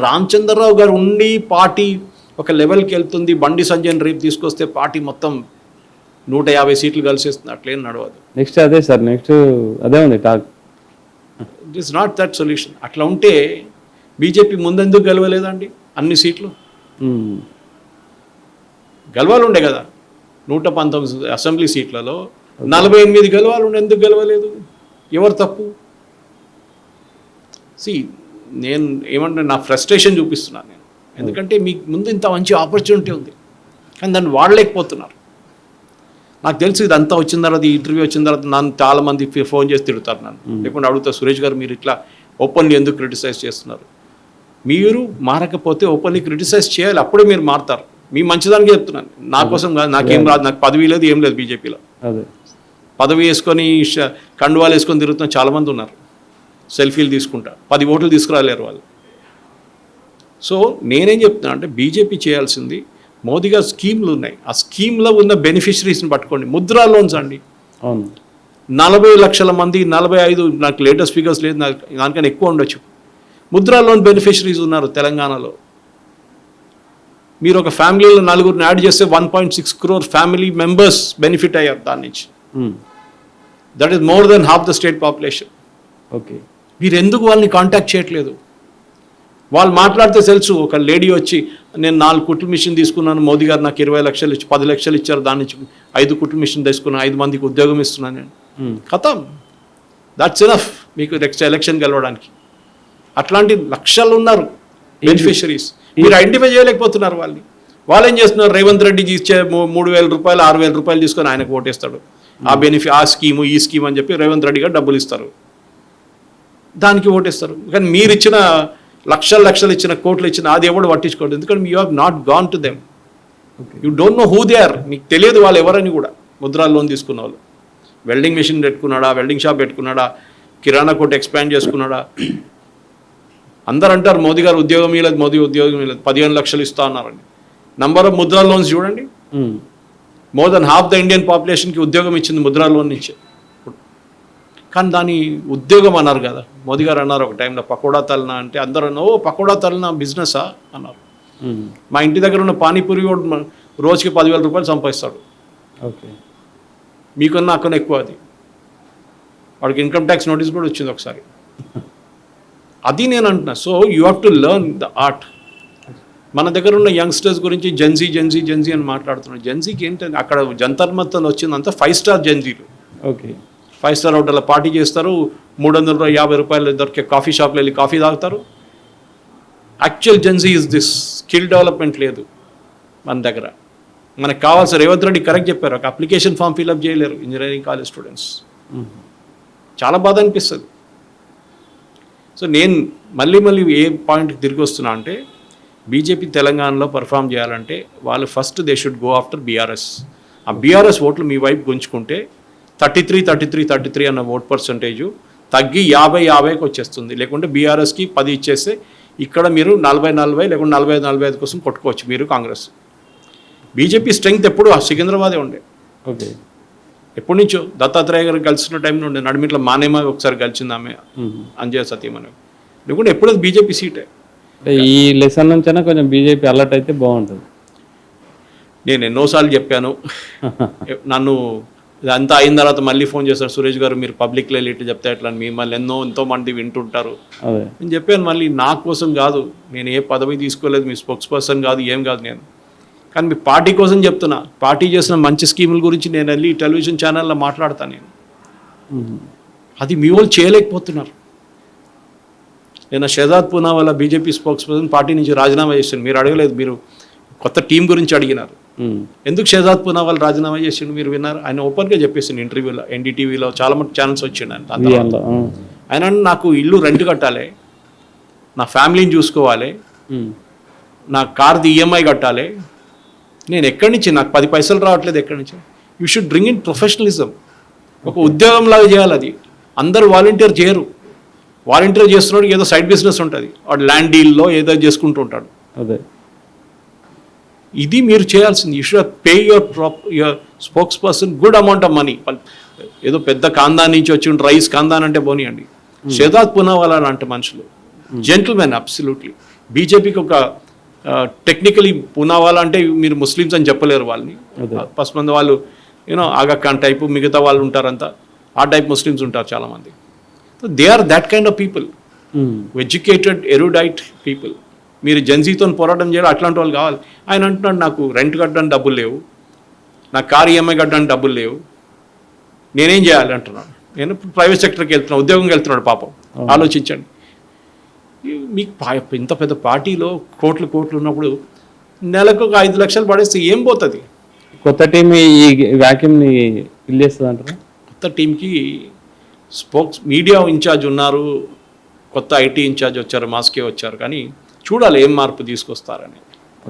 Speaker 2: రామచంద్రరావు గారు ఉండి పార్టీ ఒక లెవెల్కి వెళ్తుంది, బండి సంజయ్ రేపు తీసుకొస్తే పార్టీ మొత్తం 150 సీట్లు కలిసేస్తుంది, అట్లేం నడవదు.
Speaker 1: నెక్స్ట్ అదే ఉంది talk.
Speaker 2: It is not that solution. అట్లా ఉంటే బీజేపీ ముందెందుకు గెలవలేదండి? అన్ని సీట్లు గెలవాలుండే కదా. 119 అసెంబ్లీ సీట్లలో 48 గెలవాలుండే, ఎందుకు గెలవలేదు? ఎవరు తప్పు? నేను ఏమంటే నా ఫ్రస్ట్రేషన్ చూపిస్తున్నాను నేను, ఎందుకంటే మీకు ముందు ఇంత మంచి ఆపర్చునిటీ ఉంది కానీ దాన్ని వాడలేకపోతున్నారు. నాకు తెలుసు ఇదంతా వచ్చిన తర్వాత, ఈ ఇంటర్వ్యూ వచ్చిన తర్వాత నన్ను చాలామంది ఫోన్ చేసి తిడుతారు నన్ను, లేకుండా అడుగుతా, సురేష్ గారు మీరు ఇట్లా ఓపెన్లీ ఎందుకు క్రిటిసైజ్ చేస్తున్నారు? మీరు మారకపోతే ఓపెన్లీ క్రిటిసైజ్ చేయాలి, అప్పుడే మీరు మారుతారు. మీ మంచిదానికి చెప్తున్నాను, నా కోసం కాదు. నాకేం రాదు, నాకు పదవి లేదు, ఏం లేదు. బీజేపీలో పదవి వేసుకొని కండువాలు వేసుకొని తిరుగుతున్న చాలామంది ఉన్నారు, సెల్ఫీలు తీసుకుంటా, 10 ఓట్లు తీసుకురాలేరు వాళ్ళు. సో నేనేం చెప్తున్నా అంటే బీజేపీ చేయాల్సింది, మోదీ గారు స్కీమ్లు ఉన్నాయి, ఆ స్కీమ్లో ఉన్న బెనిఫిషరీస్ని పట్టుకోండి. ముద్రా లోన్స్ అండి, 40 లక్షల మంది, 45, నాకు లేటెస్ట్ ఫిగర్స్ లేదు, దానికన్నా ఎక్కువ ఉండొచ్చు, ముద్రా లోన్ బెనిఫిషరీస్ ఉన్నారు తెలంగాణలో. మీరు ఒక ఫ్యామిలీలో 4 యాడ్ చేస్తే 1.6 crore ఫ్యామిలీ మెంబర్స్ బెనిఫిట్ అయ్యారు దాని నుంచి. That is more than half the state population.
Speaker 1: Okay,
Speaker 2: మీరు ఎందుకు వాళ్ళని కాంటాక్ట్ చేయట్లేదు? వాళ్ళు మాట్లాడితే తెలుసు. ఒక లేడీ వచ్చి నేను 4 కుట్ల మిషన్ తీసుకున్నాను, మోదీ గారు నాకు 20 లక్షలు ఇచ్చి 10 లక్షలు ఇచ్చారు, దాని నుంచి 5 కుట్ల మిషన్ తీసుకున్నాను, 5 మందికి ఉద్యోగం ఇస్తున్నాను నేను. ఖతం, దట్స్ ఎనఫ్ మీకు నెక్స్ట్ ఎలక్షన్ గెలవడానికి. అట్లాంటి లక్షలు ఉన్నారు బెనిఫిషరీస్, మీరు ఐడెంటిఫై చేయలేకపోతున్నారు వాళ్ళని. వాళ్ళు ఏం చేస్తున్నారు? రేవంత్ రెడ్డికి ఇచ్చే 3,000 రూపాయలు 6,000 రూపాయలు తీసుకొని ఆయనకు ఓటేస్తాడు. ఆ స్కీము ఈ స్కీమ్ అని చెప్పి రేవంత్ రెడ్డి గారు డబ్బులు ఇస్తారు, దానికి ఓటేస్తారు. కానీ మీరు ఇచ్చిన లక్షలు ఇచ్చిన కోట్లు ఇచ్చిన అది ఎవడు పట్టించుకోండి, ఎందుకంటే you have not gone to them. You don't know who they are. మీకు తెలియదు వాళ్ళు ఎవరని కూడా. ముద్రా లోన్ తీసుకున్న వాళ్ళు వెల్డింగ్ మెషిన్ పెట్టుకున్నాడా, వెల్డింగ్ షాప్ పెట్టుకున్నాడా, కిరాణా కొట్టు ఎక్స్పాండ్ చేసుకున్నాడా, అందరు అంటారు మోదీ గారు ఉద్యోగం ఇవ్వలేదు, మోదీ ఉద్యోగం ఇవ్వలేదు, 15 లక్షలు ఇస్తా అన్నారండి. నంబర్ ఆఫ్ ముద్రా లోన్స్ చూడండి, more than half the Indian పాపులేషన్కి ఉద్యోగం ఇచ్చింది ముద్రా లోన్ నుంచి. కానీ దాని ఉద్యోగం అన్నారు కదా, మోదీ గారు అన్నారు ఒక టైంలో పకోడా తలన అంటే అందరూ పకోడా తలన బిజినెసా అన్నారు. మా ఇంటి దగ్గర ఉన్న పానీపూరి కూడా రోజుకి 10,000 రూపాయలు సంపాదిస్తాడు.
Speaker 1: ఓకే,
Speaker 2: మీకన్నా అక్కడ ఎక్కువ. అది వాడికి ఇన్కమ్ ట్యాక్స్ నోటీస్ కూడా వచ్చింది ఒకసారి. అది నేను అంటున్నా. So you have to learn the art. మన దగ్గర ఉన్న యంగ్స్టర్స్ గురించి జెన్జీ జెన్జీ జెన్జీ అని మాట్లాడుతున్నాం. జెన్జీకి ఏంటంటే అక్కడ జంతర్ మంతర్లో వచ్చిందంతా 5 స్టార్ జెన్జీలు.
Speaker 1: ఓకే,
Speaker 2: 5 స్టార్ హోటల్లో పార్టీ చేస్తారు, 350 రూపాయలు దొరికే కాఫీ షాప్లో వెళ్ళి కాఫీ తాగుతారు. Actual Gen Z is this. Skill development లేదు మన దగ్గర. మనకు కావాల్సిన రేవంత్ రెడ్డి కరెక్ట్ చెప్పారు, ఒక అప్లికేషన్ ఫామ్ ఫిల్అప్ చేయలేరు ఇంజనీరింగ్ కాలేజ్ స్టూడెంట్స్. చాలా బాధ అనిపిస్తుంది. సో నేను మళ్ళీ ఏ పాయింట్కి తిరిగి వస్తున్నా అంటే, బీజేపీ తెలంగాణలో పర్ఫామ్ చేయాలంటే వాళ్ళు first they should go after BRS. ఆ బీఆర్ఎస్ ఓట్లు మీ వైపు గుంజుకుంటే 33 అన్న ఓట్ పర్సంటేజ్ తగ్గి 50-50కి వచ్చేస్తుంది. లేకుంటే బీఆర్ఎస్కి 10 ఇచ్చేస్తే ఇక్కడ మీరు 40-40 లేకుంటే 45-45 కోసం కొట్టుకోవచ్చు మీరు కాంగ్రెస్. బీజేపీ స్ట్రెంగ్త్ ఎప్పుడు సికింద్రాబాదే ఉండే.
Speaker 1: ఓకే,
Speaker 2: ఎప్పటి నుంచో దత్తాత్రేయ గారు కలిసిన టైంలో ఉండే. నడిమిట్ల మానేమ ఒకసారి కలిసింది ఆమె, అంజయ్య సతీమణి. లేకుంటే ఎప్పుడు బీజేపీ సీటే.
Speaker 1: ఈ లెసన్ నుంచైనా కొంచెం బీజేపీ అలర్ట్ అయితే బాగుంటుంది.
Speaker 2: నేను ఎన్నోసార్లు చెప్పాను, నన్ను ఇదంతా అయిన తర్వాత మళ్ళీ ఫోన్ చేస్తారు, సురేష్ గారు మీరు పబ్లిక్లో వెళ్ళి ఇట్లా చెప్తే ఎట్లా, మిమ్మల్ని ఎంతో మంది వింటుంటారు. నేను చెప్పాను మళ్ళీ నా కోసం కాదు, నేను ఏ పదవి తీసుకోలేదు, మీ స్పోక్స్ పర్సన్ కాదు, ఏం కాదు నేను. కానీ మీ పార్టీ కోసం చెప్తున్నా. పార్టీ చేసిన మంచి స్కీముల గురించి నేను వెళ్ళి టెలివిజన్ ఛానల్లో మాట్లాడతాను నేను. అది మీ వాళ్ళు చేయలేకపోతున్నారు. నేను Shahzad Poonawalla BJP spokes person party నుంచి రాజీనామా చేశాను. మీరు అడగలేదు, మీరు కొత్త టీం గురించి అడిగినారు. ఎందుకు షహజాద్ పూనావాలా రాజీనామా చేసిండు మీరు విన్నారు? ఆయన ఓపెన్గా చెప్పేసిండు ఇంటర్వ్యూలో, ఎన్డీటీవీలో చాలా మంది ఛానల్స్ వచ్చిండు ఆయన. ఆయన నాకు ఇల్లు రెంట్ కట్టాలి, నా ఫ్యామిలీని చూసుకోవాలి, నా కార్ది ఈఎంఐ కట్టాలి, నేను ఎక్కడి నుంచి, నాకు 10 పైసలు రావట్లేదు ఎక్కడి నుంచి. You should bring in professionalism. ఒక ఉద్యోగంలాగా చేయాలి. అది అందరూ వాలంటీర్ చేయరు. వాలంటీర్ చేస్తున్నాడు ఏదో సైడ్ బిజినెస్ ఉంటుంది, వాడు ల్యాండ్ డీల్లో ఏదో చేసుకుంటూ ఉంటాడు.
Speaker 1: అదే
Speaker 2: ఇది మీరు చేయాల్సింది. You should pay your spokes person good amount of money. ఏదో పెద్ద కాందాన్ నుంచి వచ్చి రైస్ కాందాన్ అంటే పోనీయండి. షహజాద్ పూనావాలా లాంటి మనుషులు జెంటిల్మెన్ అబ్సల్యూట్లీ. బీజేపీకి ఒక టెక్నికలీ పూనావాలా అంటే మీరు ముస్లిమ్స్ అని చెప్పలేరు వాళ్ళని. ఫస్ట్ మంది వాళ్ళు ఆగా ఖాన్ టైపు, మిగతా వాళ్ళు ఉంటారంతా ఆ టైప్ ముస్లిమ్స్ ఉంటారు చాలామంది. So they are that kind of people, educated erudite people. మీరు జెన్జీతో పోరాటం చేయాలి, అట్లాంటి వాళ్ళు కావాలి. ఆయన అంటున్నాడు నాకు రెంట్ కట్టడానికి డబ్బులు లేవు, నా కార్ ఈఎంఐ కట్టడానికి డబ్బులు లేవు, నేనేం చేయాలి అంటున్నాడు. నేను ప్రైవేట్ సెక్టర్కి వెళ్తున్నాను, ఉద్యోగంకి వెళ్తున్నాడు పాపం. ఆలోచించండి, మీకు ఇంత పెద్ద పార్టీలో కోట్లు ఉన్నప్పుడు నెలకు ఒక 5 లక్షలు పడేస్తే ఏం పోతుంది?
Speaker 1: కొత్త టీం ఈ వ్యాక్యూమ్ని ఫిల్ చేస్తుంది అంటారా?
Speaker 2: కొత్త టీంకి స్పోక్స్ మీడియా ఇన్ఛార్జ్ ఉన్నారు, కొత్త ఐటీ ఇన్ఛార్జ్ వచ్చారు, మాస్కే వచ్చారు. కానీ చూడాలి ఏం మార్పు తీసుకొస్తారని.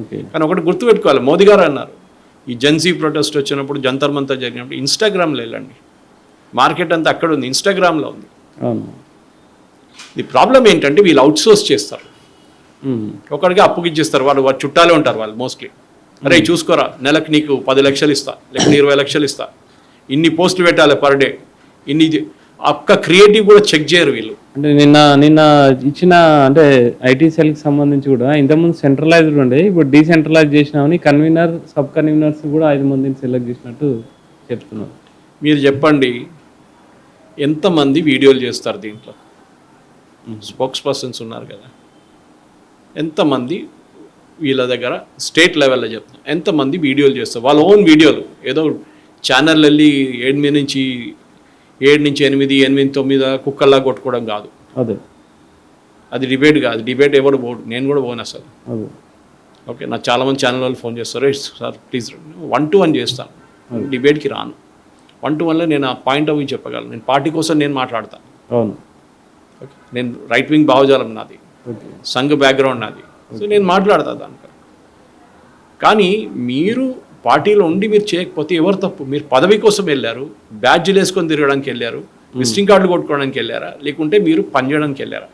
Speaker 1: ఓకే,
Speaker 2: కానీ ఒకటి గుర్తుపెట్టుకోవాలి, మోదీ గారు అన్నారు ఈ జెన్సీ ప్రొటెస్ట్ వచ్చినప్పుడు, జంతర్ మంతర్ జరిగినప్పుడు ఇన్స్టాగ్రామ్లో వెళ్ళండి, మార్కెట్ అంతా అక్కడ ఉంది, ఇన్స్టాగ్రామ్లో ఉంది.
Speaker 1: అవును.
Speaker 2: ది ప్రాబ్లం ఏంటంటే వీళ్ళు అవుట్ సోర్స్ చేస్తారు, ఒకరికి అప్పుకి ఇచ్చేస్తారు. వాళ్ళు చుట్టాలే ఉంటారు వాళ్ళు మోస్ట్లీ. అరే చూసుకోరా, నెలకు నీకు 10 లక్షలు ఇస్తా, లేకపోతే 20 లక్షలు ఇస్తా, ఇన్ని పోస్టులు పెట్టాలి పర్ డే, ఇన్ని. ఒక్క క్రియేటివ్ కూడా చెక్ చేయరు వీళ్ళు.
Speaker 1: అంటే నిన్న ఇచ్చిన అంటే ఐటీ సెల్కి సంబంధించి కూడా ఇంతకుముందు సెంట్రలైజ్డ్ ఉండే, ఇప్పుడు డీసెంట్రలైజ్ చేసినామని కన్వీనర్, సబ్ కన్వీనర్స్ కూడా 5 మందిని సెలెక్ట్ చేసినట్టు చెప్తున్నారు.
Speaker 2: మీరు చెప్పండి ఎంతమంది వీడియోలు చేస్తారు దీంట్లో? స్పోక్స్ పర్సన్స్ ఉన్నారు కదా, ఎంతమంది వీళ్ళ దగ్గర స్టేట్ లెవెల్లో చెప్తాం, ఎంతమంది వీడియోలు చేస్తారు, వాళ్ళ ఓన్ వీడియోలు. ఏదో ఛానల్ వెళ్ళి 7 నుంచి 8, 9 కుక్కల్లా కొట్టుకోవడం కాదు.
Speaker 1: అదే
Speaker 2: అది డిబేట్ కాదు. డిబేట్ ఎవరు పోడు, నేను కూడా పోను అసలు. ఓకే, నాకు చాలామంది ఛానల్ వాళ్ళు ఫోన్ చేస్తారు, సార్ ప్లీజ్ 1-to-1 చేస్తాను, డిబేట్కి రాను. 1-to-1లో నేను ఆ పాయింట్ ఆఫ్ వ్యూ చెప్పగలను. నేను పార్టీ కోసం నేను మాట్లాడతాను.
Speaker 1: అవును.
Speaker 2: ఓకే, నేను రైట్ వింగ్ భావజాలం నాది, సంఘ బ్యాక్గ్రౌండ్ నాది. సో నేను మాట్లాడతాను దానికి. కానీ మీరు పార్టీలో ఉండి మీరు చేయకపోతే ఎవరు తప్పు? మీరు పదవి కోసం వెళ్ళారు, బ్యాడ్జీలు వేసుకొని తిరగడానికి వెళ్ళారు, విజిటింగ్ కార్డులు కొట్టుకోవడానికి వెళ్ళారా, లేకుంటే మీరు పనిచేయడానికి వెళ్ళారా?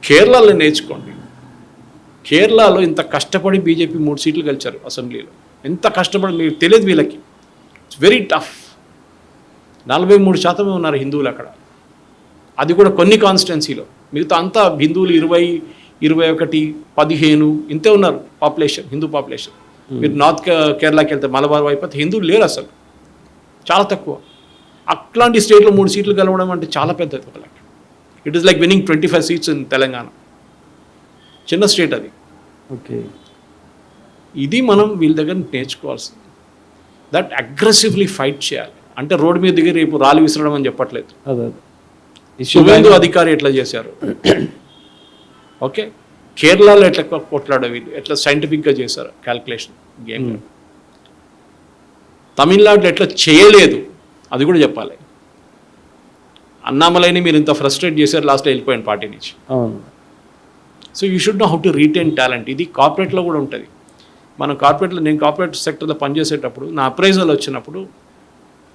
Speaker 2: కేరళలో నేర్చుకోండి. కేరళలో ఇంత కష్టపడి బీజేపీ 3 సీట్లు గెలిచారు అసెంబ్లీలో. ఎంత కష్టపడి మీకు తెలియదు వీళ్ళకి. It's very tough. 43% ఉన్నారు హిందువులు అక్కడ, అది కూడా కొన్ని కాన్స్టిట్యున్సీలో. మిగతా అంతా హిందువులు 20, 21, 15 ఇంతే ఉన్నారు పాపులేషన్, హిందూ పాపులేషన్. మీరు నార్త్ కేరళకి వెళ్తే మలబార్ వైపు అయితే హిందువులు లేరు అసలు, చాలా తక్కువ. అట్లాంటి స్టేట్లో 3 సీట్లు గెలవడం అంటే చాలా పెద్దది వాళ్ళకి. It is like winnowing 25 seats in Telangana. చిన్న స్టేట్ అది.
Speaker 1: ఓకే,
Speaker 2: ఇది మనం వీళ్ళ దగ్గర నేర్చుకోవాల్సింది. దట్ అగ్రెసివ్లీ ఫైట్ చేయాలి. అంటే రోడ్డు మీద దిగి రేపు రాళ్ళు విసరడం అని చెప్పట్లేదు. శుభేందు అధికారి ఎట్లా చేశారు, ఓకే, కేరళలో ఎట్లా కొట్లాడే వీళ్ళు ఎట్లా సైంటిఫిక్గా చేశారు క్యాల్కులేషన్ గేమ్. తమిళనాడులో ఎట్లా చేయలేదు అది కూడా చెప్పాలి. అన్నామలైని మీరు ఇంత ఫ్రస్ట్రేట్ చేశారు, లాస్ట్లో వెళ్ళిపోయాను పార్టీ నుంచి. So you should know how to retain talent. ఇది కార్పొరేట్లో కూడా ఉంటుంది. మనం కార్పొరేట్లో, నేను కార్పొరేట్ సెక్టర్లో పనిచేసేటప్పుడు నా అప్రైజల్ వచ్చినప్పుడు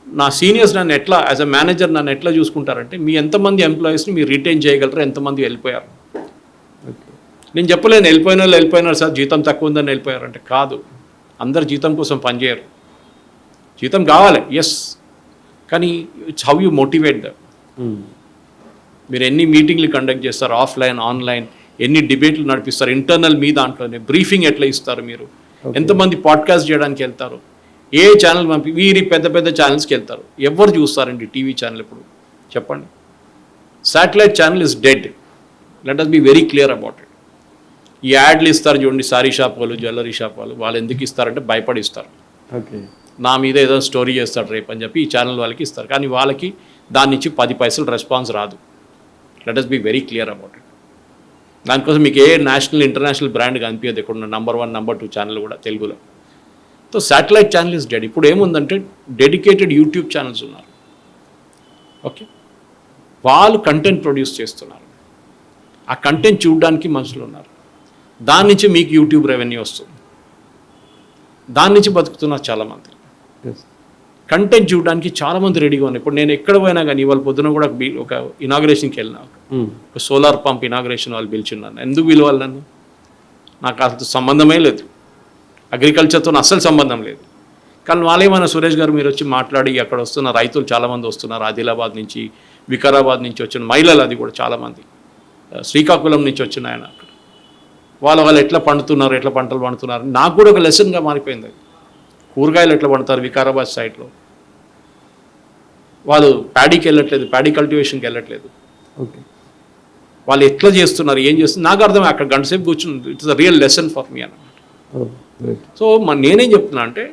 Speaker 2: నా సీనియర్స్ నన్ను ఎట్లా యాజ్ అ మేనేజర్ నన్ను ఎట్లా చూసుకుంటారంటే, మీ ఎంతమంది ఎంప్లాయీస్ని మీరు రిటైన్ చేయగలరు, ఎంతమంది వెళ్ళిపోయారు. నేను చెప్పలేను వెళ్ళిపోయినారు సార్ జీతం తక్కువ ఉందని వెళ్ళిపోయారంటే. కాదు, అందరు జీతం కోసం పనిచేయరు. జీతం కావాలి, ఎస్, కానీ it's how you motivate them. మీరు ఎన్ని మీటింగ్లు కండక్ట్ చేస్తారు, ఆఫ్లైన్ ఆన్లైన్, ఎన్ని డిబేట్లు నడిపిస్తారు, ఇంటర్నల్ మీ దాంట్లోనే బ్రీఫింగ్ ఎట్లా ఇస్తారు, మీరు ఎంతమంది పాడ్కాస్ట్ చేయడానికి వెళ్తారు, ఏ ఛానల్ వీరి పెద్ద పెద్ద ఛానల్స్కి వెళ్తారు. ఎవరు చూస్తారండి టీవీ ఛానల్ ఇప్పుడు చెప్పండి? Satellite channel is dead. Let us be very clear about it. ఈ యాడ్లు ఇస్తారు చూడండి, సారీ షాప్ వాళ్ళు, జ్యువెలరీ షాప్ వాళ్ళు ఎందుకు ఇస్తారంటే భయపడి ఇస్తారు.
Speaker 1: ఓకే,
Speaker 2: నా మీద ఏదో స్టోరీ చేస్తాడు రేపు అని చెప్పి ఈ ఛానల్ వాళ్ళకి ఇస్తారు. కానీ వాళ్ళకి దాని నుంచి 10 పైసలు రెస్పాన్స్ రాదు. Let us be very clear about it. దానికోసం మీకు ఏ నేషనల్ ఇంటర్నేషనల్ బ్రాండ్ కనిపించదు ఇక్కడ నెంబర్ 1 నెంబర్ 2 ఛానల్ కూడా తెలుగులో. So satellite channel is dead. ఇప్పుడు ఏముందంటే డెడికేటెడ్ యూట్యూబ్ ఛానల్స్ ఉన్నారు, ఓకే, వాళ్ళు కంటెంట్ ప్రొడ్యూస్ చేస్తున్నారు. ఆ కంటెంట్ చూడడానికి మనుషులు ఉన్నారు. దాని నుంచి మీకు యూట్యూబ్ రెవెన్యూ వస్తుంది. దాని నుంచి బతుకుతున్నారు చాలామంది. కంటెంట్ చూడడానికి చాలామంది రెడీగా ఉన్నారు. ఇప్పుడు నేను ఎక్కడ పోయినా కానీ ఇవాళ పొద్దున కూడా ఒక ఇనాగ్రేషన్కి వెళ్ళినా, ఒక సోలార్ పంప్ ఇనాగ్రేషన్ వాళ్ళు పిలిచున్నాను. ఎందుకు పిలవాలి నన్ను? నాకు అసలు సంబంధమే లేదు, అగ్రికల్చర్తో అస్సలు సంబంధం లేదు. కానీ వాళ్ళేమన్నా సురేష్ గారు మీరు వచ్చి మాట్లాడి, అక్కడ వస్తున్న రైతులు చాలామంది వస్తున్నారు, ఆదిలాబాద్ నుంచి, వికారాబాద్ నుంచి వచ్చిన మహిళలు, అది కూడా చాలామంది, శ్రీకాకుళం నుంచి వచ్చిన ఆయన, అక్కడ వాళ్ళు ఎట్లా పండుతున్నారు, ఎట్లా పంటలు పండుతున్నారు, నాకు కూడా ఒక లెసన్గా మారిపోయింది. అది కూరగాయలు ఎట్లా పండుతారు వికారాబాద్ సైడ్లో, వాళ్ళు ప్యాడీకి వెళ్ళట్లేదు, ప్యాడీ కల్టివేషన్కి వెళ్ళట్లేదు,
Speaker 1: ఓకే, వాళ్ళు
Speaker 2: ఎట్లా చేస్తున్నారు, ఏం చేస్తున్నారు నాకు అర్థమే. అక్కడ గంట సేపు కూర్చుని it's a real lesson for me అన్నమాట. సో నేనేం చెప్తున్నా అంటే,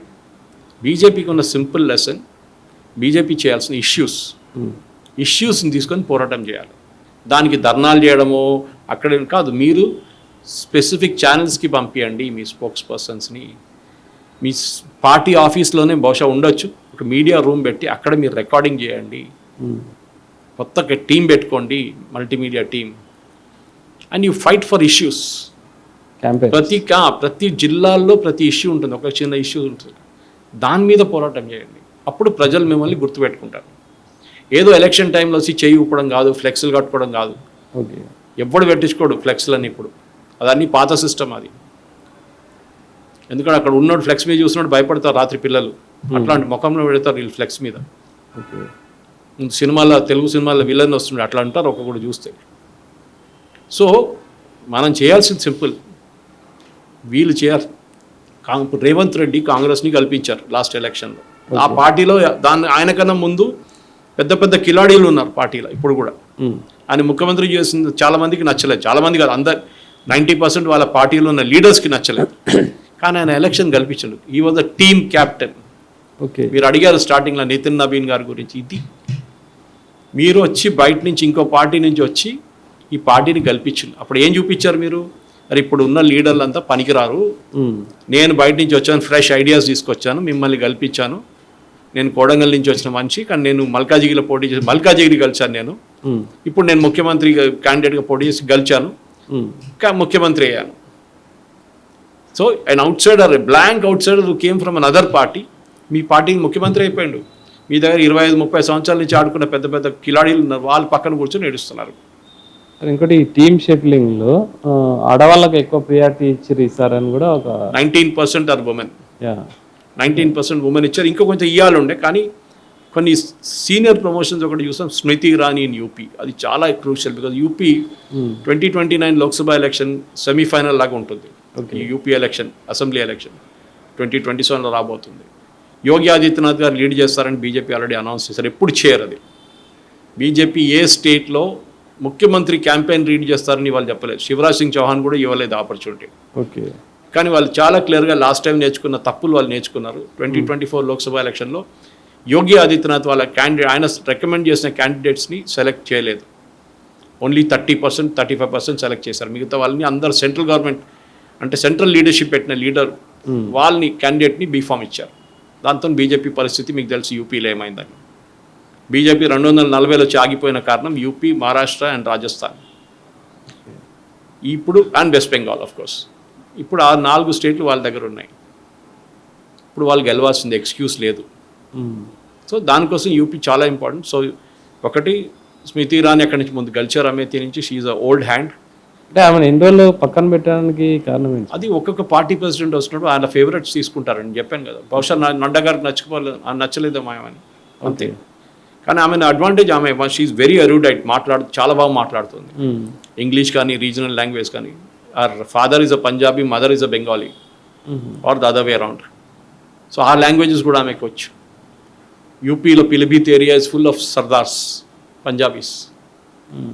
Speaker 2: బీజేపీకి ఉన్న సింపుల్ లెసన్, బీజేపీ చేయాల్సిన ఇష్యూస్ని తీసుకొని పోరాటం చేయాలి. దానికి ధర్నాలు చేయడమో అక్కడ కాదు. మీరు స్పెసిఫిక్ ఛానల్స్కి పంపించండి మీ స్పోక్స్ పర్సన్స్ని. మీ పార్టీ ఆఫీస్లోనే బహుశా ఉండొచ్చు, ఒక మీడియా రూమ్ పెట్టి అక్కడ మీరు రికార్డింగ్ చేయండి. కొత్తగా టీం పెట్టుకోండి, multimedia team, and you fight for issues. ప్రతి జిల్లాల్లో ప్రతి ఇష్యూ ఉంటుంది, ఒక చిన్న ఇష్యూ ఉంటుంది, దాని మీద పోరాటం చేయండి. అప్పుడు ప్రజలు మిమ్మల్ని గుర్తుపెట్టుకుంటారు. ఏదో ఎలక్షన్ టైంలో వచ్చి చేయి ఊపడం కాదు, ఫ్లెక్స్లు కట్టుకోవడం కాదు. ఎవ్వడు పెట్టించుకోడు ఫ్లెక్స్లన్నీ. ఇప్పుడు అదన్నీ పాత సిస్టమ్ అది. ఎందుకంటే అక్కడ ఉన్నోడు ఫ్లెక్స్ మీద చూసినోడు భయపడతారు రాత్రి పిల్లలు, అట్లాంటి ముఖంలో పెడతారు వీళ్ళు ఫ్లెక్స్ మీద. సినిమాల్లో, తెలుగు సినిమాల్లో విలన్ వస్తుండే అట్లా అంటారు ఒక్కొక్కడు చూస్తే. సో మనం చేయాల్సింది సింపుల్, వీళ్ళు చేయాలి. రేవంత్ రెడ్డి కాంగ్రెస్ని కల్పించారు లాస్ట్ ఎలక్షన్లో. ఆ పార్టీలో ఆయన కన్నా ముందు పెద్ద పెద్ద కిలాడీలు ఉన్నారు పార్టీలో ఇప్పుడు కూడా. ఆయన ముఖ్యమంత్రి చేసింది చాలా మందికి నచ్చలేదు, చాలా మంది కాదు, అందరు 90% వాళ్ళ పార్టీలో ఉన్న లీడర్స్కి నచ్చలేదు. కానీ ఆయన ఎలక్షన్ కల్పించాడు. ఈ was the team captain.
Speaker 1: Okay, మీరు
Speaker 2: అడిగారు స్టార్టింగ్లో నితిన్ నవీన్ గారి గురించి. ఇది మీరు వచ్చి బయట నుంచి ఇంకో పార్టీ నుంచి వచ్చి ఈ పార్టీని కల్పించారు. అప్పుడు ఏం చూపించారు మీరు? మరి ఇప్పుడు ఉన్న లీడర్లు అంతా పనికిరారు, నేను బయట నుంచి వచ్చాను, ఫ్రెష్ ఐడియాస్ తీసుకొచ్చాను, మిమ్మల్ని కల్పించాను, నేను కోడంగల్ నుంచి వచ్చిన మనిషి, కానీ నేను మల్కాజిగిరిలో పోటీ చేసి మల్కాజిగిరి గెలిచాను నేను, ఇప్పుడు నేను ముఖ్యమంత్రి క్యాండిడేట్గా పోటీ చేసి గెలిచాను, ముఖ్యమంత్రి అయ్యాను. So and outsider, blank outsider who came from an other party, మీ పార్టీకి ముఖ్యమంత్రి అయిపోయాడు. మీ దగ్గర 25-30 సంవత్సరాల నుంచి ఆడుకున్న పెద్ద పెద్ద కిలాడీలు ఉన్నారు, వాళ్ళు పక్కన కూర్చొని ఏడుస్తున్నారు.
Speaker 1: ఇంకోటి ఈ టీమ్ షెఫ్లింగ్లో ఆడవాళ్ళకి ఎక్కువ ప్రియారిటీ ఇస్తారని కూడా ఒక
Speaker 2: 19% ఆర్ ఉమెన్,
Speaker 1: యా
Speaker 2: 19% ఉమెన్ ఇచ్చారు. ఇంకా కొంచెం ఇవ్వాలి ఉండే, కానీ కొన్ని సీనియర్ ప్రమోషన్స్ ఒకటి చూసాం, స్మృతి ఇరానీ ఇన్ యూపీ. అది చాలా crucial, because UP 2029 Lok Sabha election semi-final లాగా ఉంటుంది. ఈ యూపీ ఎలక్షన్, అసెంబ్లీ ఎలక్షన్ 2027లో రాబోతుంది. యోగి ఆదిత్యనాథ్ గారు లీడ్ చేస్తారని బీజేపీ ఆల్రెడీ అనౌన్స్ చేశారు. ఎప్పుడు చేయరు అది. బీజేపీ ఏ స్టేట్లో ముఖ్యమంత్రి క్యాంపెయిన్ లీడ్ చేస్తారని వాళ్ళు చెప్పలేదు. శివరాజ్ సింగ్ చౌహాన్ కూడా ఇవ్వలేదు ఆపర్చునిటీ.
Speaker 1: ఓకే,
Speaker 2: కానీ వాళ్ళు చాలా క్లియర్గా లాస్ట్ టైం నేర్చుకున్న తప్పులు వాళ్ళు నేర్చుకున్నారు. 2024 లోక్సభ ఎలక్షన్లో యోగి ఆదిత్యనాథ్ వాళ్ళ ఆయన రికమెండ్ చేసిన క్యాండిడేట్స్ని సెలెక్ట్ చేయలేదు. ఓన్లీ 30%, 35% సెలెక్ట్ చేశారు. మిగతా వాళ్ళని అందరు సెంట్రల్ గవర్నమెంట్ అంటే సెంట్రల్ లీడర్షిప్ పెట్టిన లీడర్ వాళ్ళని క్యాండిడేట్ని బీఫామ్ ఇచ్చారు. దాంతో బీజేపీ పరిస్థితి మీకు తెలుసు యూపీలో ఏమైందని. బీజేపీ 240లో వచ్చి ఆగిపోయిన కారణం యూపీ, మహారాష్ట్ర అండ్ రాజస్థాన్, ఇప్పుడు and West Bengal of course. ఇప్పుడు ఆ 4 స్టేట్లు వాళ్ళ దగ్గర ఉన్నాయి. ఇప్పుడు వాళ్ళు గెలవాల్సింది, ఎక్స్క్యూజ్ లేదు. సో దానికోసం యూపీ చాలా ఇంపార్టెంట్. సో ఒకటి స్మృతి ఇరానీ అక్కడి నుంచి ముందు గెలిచారు, అమేథీ నుంచి. She's a old hand.
Speaker 1: అంటే ఆమె ఎన్ని రోజులు పక్కన పెట్టడానికి కారణం ఏంటి?
Speaker 2: అది ఒక్కొక్క పార్టీ ప్రెసిడెంట్ వస్తున్నప్పుడు ఆయన ఫేవరెట్స్ తీసుకుంటారని చెప్పాను కదా. బహుశా నడ్డా గారికి నచ్చలేదు ఆమెని, అంతే. కానీ ఆమె అడ్వాంటేజ్, ఆమె షీఈ్ వెరీ ఎరూడైట్, చాలా బాగా మాట్లాడుతుంది. ఇంగ్లీష్ కానీ, రీజనల్ లాంగ్వేజ్ కానీ. Our father is a Punjabi, mother is a Bengali, or the other way around. So ఆ లాంగ్వేజెస్ కూడా ఆమెకు వచ్చు. యూపీలో Pilibhit area is full of sardars, Punjabis.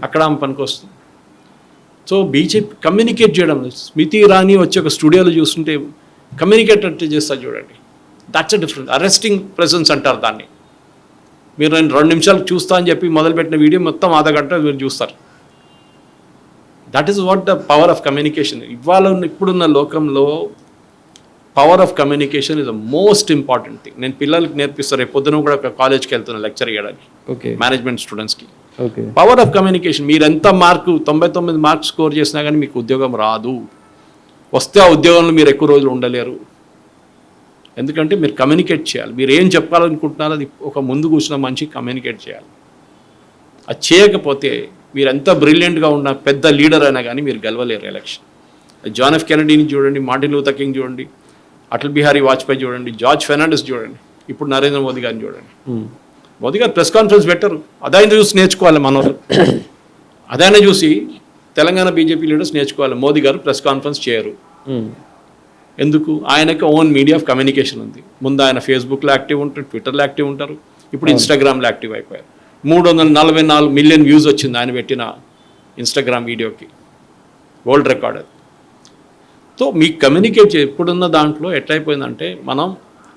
Speaker 2: అక్కడ ఆమె పనికి వస్తుంది. సో బీజేపీ కమ్యూనికేట్ చేయడం, స్మృతి ఇరానీ వచ్చి ఒక స్టూడియోలో చూస్తుంటే కమ్యూనికేట్ అంటే చేస్తారు చూడండి, that's a difference. Arresting presence అంటారు దాన్ని. మీరు నేను 2 నిమిషాలు చూస్తా అని చెప్పి మొదలుపెట్టిన వీడియో మొత్తం ఆధా గంట మీరు చూస్తారు. That is what the power of communication. ఇప్పుడున్న లోకంలో power of communication is the most important thing. నేను పిల్లలకి నేర్పిస్తారు, రేపు పొద్దున కూడా ఒక కాలేజ్కి వెళ్తున్నా లెక్చర్ ఇవ్వడానికి, మేనేజ్మెంట్ స్టూడెంట్స్కి. Power of communication. మీరు ఎంత 99 మార్క్స్ స్కోర్ చేసినా కానీ మీకు ఉద్యోగం రాదు. వస్తే ఆ ఉద్యోగంలో మీరు ఎక్కువ రోజులు ఉండలేరు. ఎందుకంటే మీరు కమ్యూనికేట్ చేయాలి. మీరు ఏం చెప్పాలనుకుంటున్నారో అది ఒక ముందు కూర్చున్న మనిషికి కమ్యూనికేట్ చేయాలి. అది చేయకపోతే మీరు ఎంత బ్రిలియంట్గా ఉన్న పెద్ద లీడర్ అయినా కానీ మీరు గెలవలేరు ఎలక్షన్. జాన్ ఎఫ్ కెనడీని చూడండి, మార్టిన్ లూథర్ కింగ్ చూడండి, అటల్ బిహారీ వాజ్పేయి చూడండి, జార్జ్ ఫెర్నాండెస్ చూడండి, ఇప్పుడు నరేంద్ర మోదీ గారిని చూడండి. మోదీ గారు ప్రెస్ కాన్ఫరెన్స్ పెట్టరు, అదైనా చూసి నేర్చుకోవాలి మనోళ్ళు. అదైనా చూసి తెలంగాణ బీజేపీ లీడర్స్ నేర్చుకోవాలి. మోదీ గారు ప్రెస్ కాన్ఫరెన్స్ చేయరు. ఎందుకు? ఆయనకి ఓన్ మీడియా ఆఫ్ కమ్యూనికేషన్ ఉంది. ముందు ఆయన ఫేస్బుక్లో యాక్టివ్ ఉంటారు, ట్విట్టర్లో యాక్టివ్ ఉంటారు, ఇప్పుడు ఇన్స్టాగ్రామ్లో యాక్టివ్ అయిపోయారు. 344 మిలియన్ వ్యూస్ వచ్చింది ఆయన పెట్టిన ఇన్స్టాగ్రామ్ వీడియోకి, వరల్డ్ రికార్డ్ అది. సో మీకు కమ్యూనికేట్ ఇప్పుడున్న దాంట్లో ఎట్లయిపోయిందంటే మనం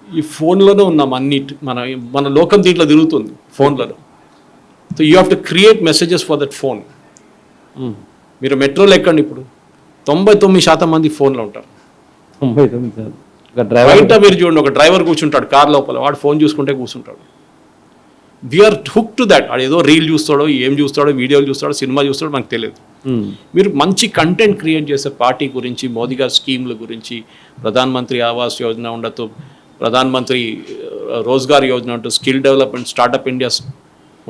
Speaker 2: ఈ ఫోన్లోనే ఉన్నాం, మన లోకం దీంట్లో తిరుగుతుంది ఫోన్లలో. So you have to create messages for that phone. మీరు మెట్రోలో ఎక్కండి, ఇప్పుడు 99% మంది ఫోన్లో ఉంటారు. బయట మీరు చూడండి, ఒక డ్రైవర్ కూర్చుంటాడు కార్ లోపల, వాడు ఫోన్ చూసుకుంటే కూర్చుంటాడు. We are hook to that. వాడు ఏదో రీల్ చూస్తాడో, ఏం చూస్తాడో, వీడియోలు చూస్తాడో, సినిమా చూస్తాడో మనకు తెలియదు. మీరు మంచి కంటెంట్ క్రియేట్ చేసే పార్టీ గురించి, మోదీ గారి స్కీమ్ల గురించి, ప్రధాన్ మంత్రి ఆవాస్ యోజన ఉండదు, ప్రధాన్ మంత్రి రోజ్గార్ యోజన ఉంటూ, స్కిల్ డెవలప్మెంట్, స్టార్టప్ ఇండియా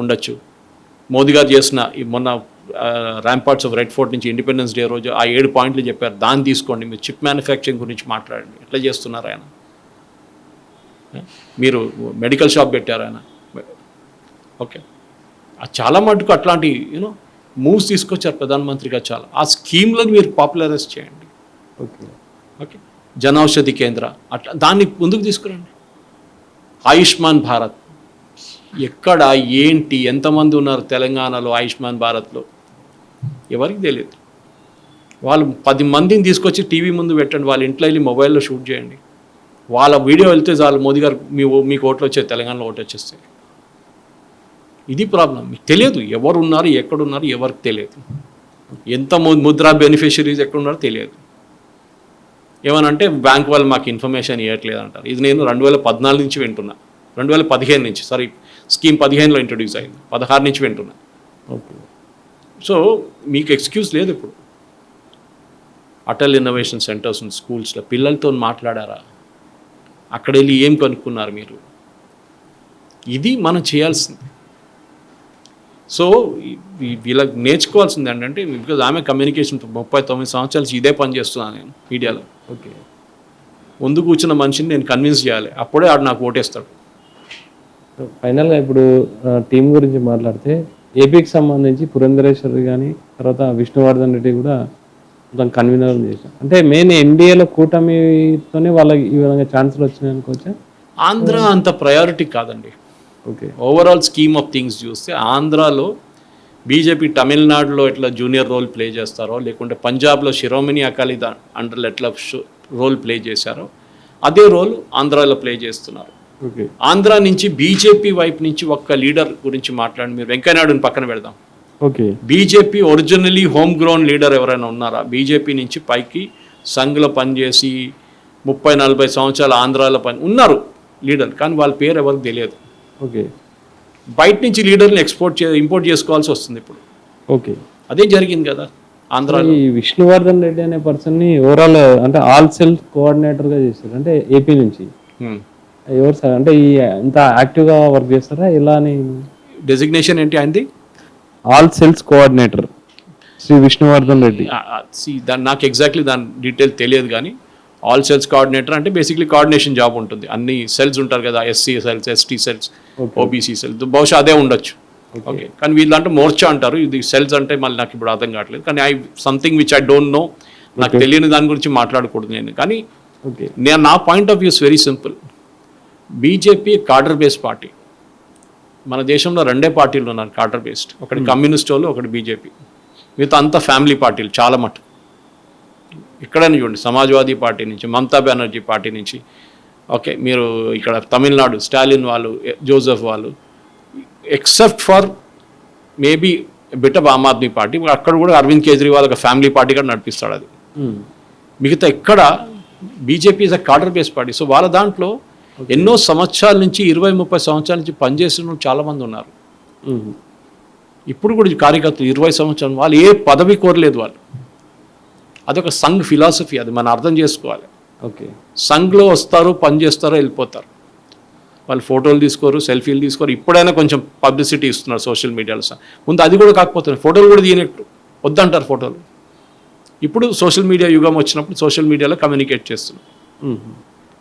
Speaker 2: ఉండొచ్చు. మోదీ గారు చేసిన మొన్న ర్యాంపార్ట్స్ ఆఫ్ రెడ్ ఫోర్ట్ నుంచి ఇండిపెండెన్స్ డే రోజు ఆ 7 పాయింట్లు చెప్పారు, దాన్ని తీసుకోండి. మీరు చిప్ మ్యానుఫ్యాక్చరింగ్ గురించి మాట్లాడండి, ఎట్లా చేస్తున్నారు ఆయన. మీరు మెడికల్ షాప్ పెట్టారు ఆయన, ఓకే. చాలా మటుకు అట్లాంటి మూవ్స్ తీసుకొచ్చారు ప్రధానమంత్రి గారు చాలా. ఆ స్కీమ్లను మీరు పాపులరైజ్ చేయండి. ఓకే, జనౌషధి కేంద్ర అట్లా దాన్ని ముందుకు తీసుకురండి. ఆయుష్మాన్ భారత్, ఎక్కడ ఏంటి ఎంతమంది ఉన్నారు తెలంగాణలో ఆయుష్మాన్ భారత్లో ఎవరికి తెలియదు. వాళ్ళు 10 మందిని తీసుకొచ్చి టీవీ ముందు పెట్టండి, వాళ్ళ ఇంట్లో వెళ్ళి మొబైల్లో షూట్ చేయండి, వాళ్ళ వీడియో వెళ్తే చాలు, మోదీ గారు మీకు ఓట్లు వచ్చాయి, తెలంగాణలో ఓట్లు వచ్చేస్తాయి. ఇది ప్రాబ్లం. మీకు తెలియదు ఎవరు ఉన్నారు, ఎక్కడున్నారు, ఎవరికి తెలియదు. ఎంత ముద్రా బెనిఫిషరీస్ ఎక్కడున్నారో తెలియదు. ఏమనంటే బ్యాంక్ వాళ్ళు మాకు ఇన్ఫర్మేషన్ ఇవ్వట్లేదు అంటారు. ఇది నేను 2014 నుంచి వింటున్నా, 2015 నుంచి, సారీ స్కీమ్ 15లో ఇంట్రొడ్యూస్ అయింది, 16 నుంచి వింటున్నా. సో మీకు ఎక్స్క్యూజ్ లేదు. ఇప్పుడు అటల్ ఇన్నోవేషన్ సెంటర్స్ స్కూల్స్లో పిల్లలతో మాట్లాడారా? అక్కడ వెళ్ళి ఏం కనుక్కున్నారు మీరు? ఇది మనం చేయాల్సింది. సో వీళ్ళకి నేర్చుకోవాల్సింది ఏంటంటే బికాజ్ ఆమె కమ్యూనికేషన్ 39 సంవత్సరాల నుంచి ఇదే పని చేస్తున్నాను నేను మీడియాలో.
Speaker 1: ఓకే.
Speaker 2: ముందు కూర్చున్న మనిషిని నేను కన్విన్స్ చేయాలి, అప్పుడే ఆడు నాకు ఓటేస్తాడు.
Speaker 1: ఫైనల్గా ఇప్పుడు టీం గురించి మాట్లాడితే ఏపీకి సంబంధించి పురంధరేశ్వరి కానీ తర్వాత విష్ణువర్ధన్ రెడ్డి కూడా మొత్తం కన్వీనర్ చేశారు. అంటే మెయిన్ ఎన్డీఏలో కూటమితోనే వాళ్ళకి ఈ విధంగా ఛాన్సులు వచ్చినాయి అనుకోవచ్చా?
Speaker 2: ఆంధ్ర అంత ప్రయారిటీ కాదండి.
Speaker 1: Okay.
Speaker 2: Overall scheme of things చూస్తే ఆంధ్రాలో బీజేపీ తమిళనాడులో ఎట్లా జూనియర్ రోల్ ప్లే చేస్తారో, లేకుంటే పంజాబ్లో శిరోమణి అకాలీ అండర్లో ఎట్లా రోల్ ప్లే చేశారో అదే రోల్ ఆంధ్రాలో ప్లే చేస్తున్నారు.
Speaker 1: ఓకే.
Speaker 2: ఆంధ్ర నుంచి బీజేపీ వైపు నుంచి ఒక్క లీడర్ గురించి మాట్లాడి మీరు వెంకయ్యనాయుడుని పక్కన పెడదాం.
Speaker 1: Okay.
Speaker 2: BJP originally home ground leader ఎవరైనా ఉన్నారా? బీజేపీ నుంచి పైకి సంఘ్లో పనిచేసి 30-40 సంవత్సరాలు ఆంధ్రాలో ఉన్నారు లీడర్, కానీ వాళ్ళ పేరు ఎవరికి తెలియదు.
Speaker 1: ఓకే.
Speaker 2: బయట నుంచి లీడర్ని ఇంపోర్ట్ చేసుకోవాల్సి వస్తుంది ఇప్పుడు.
Speaker 1: ఓకే.
Speaker 2: అదే జరిగింది కదా ఆంధ్రాలో.
Speaker 1: ఈ విష్ణువర్ధన్ రెడ్డి అనే పర్సన్ని ఓవరాల్ అంటే ఆల్ సెల్స్ కోఆర్డినేటర్గా చేశారు, అంటే ఏపీ నుంచి. ఎవరు సార్ అంటే ఈ అంత యాక్టివ్గా వర్క్ చేస్తారా ఇలా అని?
Speaker 2: డెసిగ్నేషన్ ఏంటి ఆయనది?
Speaker 1: All cells coordinator Shri Vishnuvardhan Reddy.
Speaker 2: దాన్ని నాకు ఎగ్జాక్ట్లీ దాని డీటెయిల్ తెలియదు, కానీ ఆల్ సెల్స్ కోఆర్డినేటర్ అంటే బేసిక్లీ కోఆర్డినేషన్ జాబ్ ఉంటుంది. అన్ని సెల్స్ ఉంటారు కదా, SC cells, ST cells, OBC cells, బహుశా అదే ఉండొచ్చు. ఓకే. కానీ వీళ్ళంటే మోర్చా అంటారు, ఇది సెల్స్ అంటే మళ్ళీ నాకు ఇప్పుడు అర్థం కావట్లేదు. కానీ something which I don't know, నాకు తెలియని దాని గురించి మాట్లాడకూడదు నేను. కానీ నా point of view is very simple. BJP cadre based party. మన దేశంలో 2 పార్టీలు ఉన్నారు కార్డర్ బేస్డ్, ఒకటి కమ్యూనిస్ట్ వాళ్ళు, ఒకటి బీజేపీ. మిగతా అంతా ఫ్యామిలీ పార్టీలు చాలా మటుకు. ఇక్కడైనా చూడండి, సమాజ్వాదీ పార్టీ నుంచి, మమతా బెనర్జీ పార్టీ నుంచి, ఓకే, మీరు ఇక్కడ తమిళనాడు స్టాలిన్ వాళ్ళు, జోసెఫ్ వాళ్ళు, except for maybe bit of Aam Aadmi party, అక్కడ కూడా అరవింద్ కేజ్రీవాల్ ఒక ఫ్యామిలీ పార్టీ కూడా నడిపిస్తాడు అది. మిగతా ఇక్కడ BJP is a cadre based party. So వాళ్ళ దాంట్లో ఎన్నో సంవత్సరాల నుంచి 20-30 సంవత్సరాల నుంచి పనిచేసిన వాళ్ళు చాలామంది ఉన్నారు. ఇప్పుడు కూడా కార్యకర్తలు 20 సంవత్సరాలు, వాళ్ళు ఏ పదవి కోరలేదు వాళ్ళు. అదొక సంఘ్ ఫిలాసఫీ, అది మనం అర్థం చేసుకోవాలి.
Speaker 1: ఓకే.
Speaker 2: సంఘ్లో వస్తారు, పని చేస్తారో వెళ్ళిపోతారు. వాళ్ళు ఫోటోలు తీసుకోరు, సెల్ఫీలు తీసుకోరు. ఇప్పుడైనా కొంచెం పబ్లిసిటీ ఇస్తున్నారు సోషల్ మీడియాలో. ముందు అది కూడా కాకపోతున్నాయి, ఫోటోలు కూడా తీయనట్టు వద్దంటారు ఫోటోలు. ఇప్పుడు సోషల్ మీడియా యుగం వచ్చినప్పుడు సోషల్ మీడియాలో కమ్యూనికేట్ చేస్తున్నారు.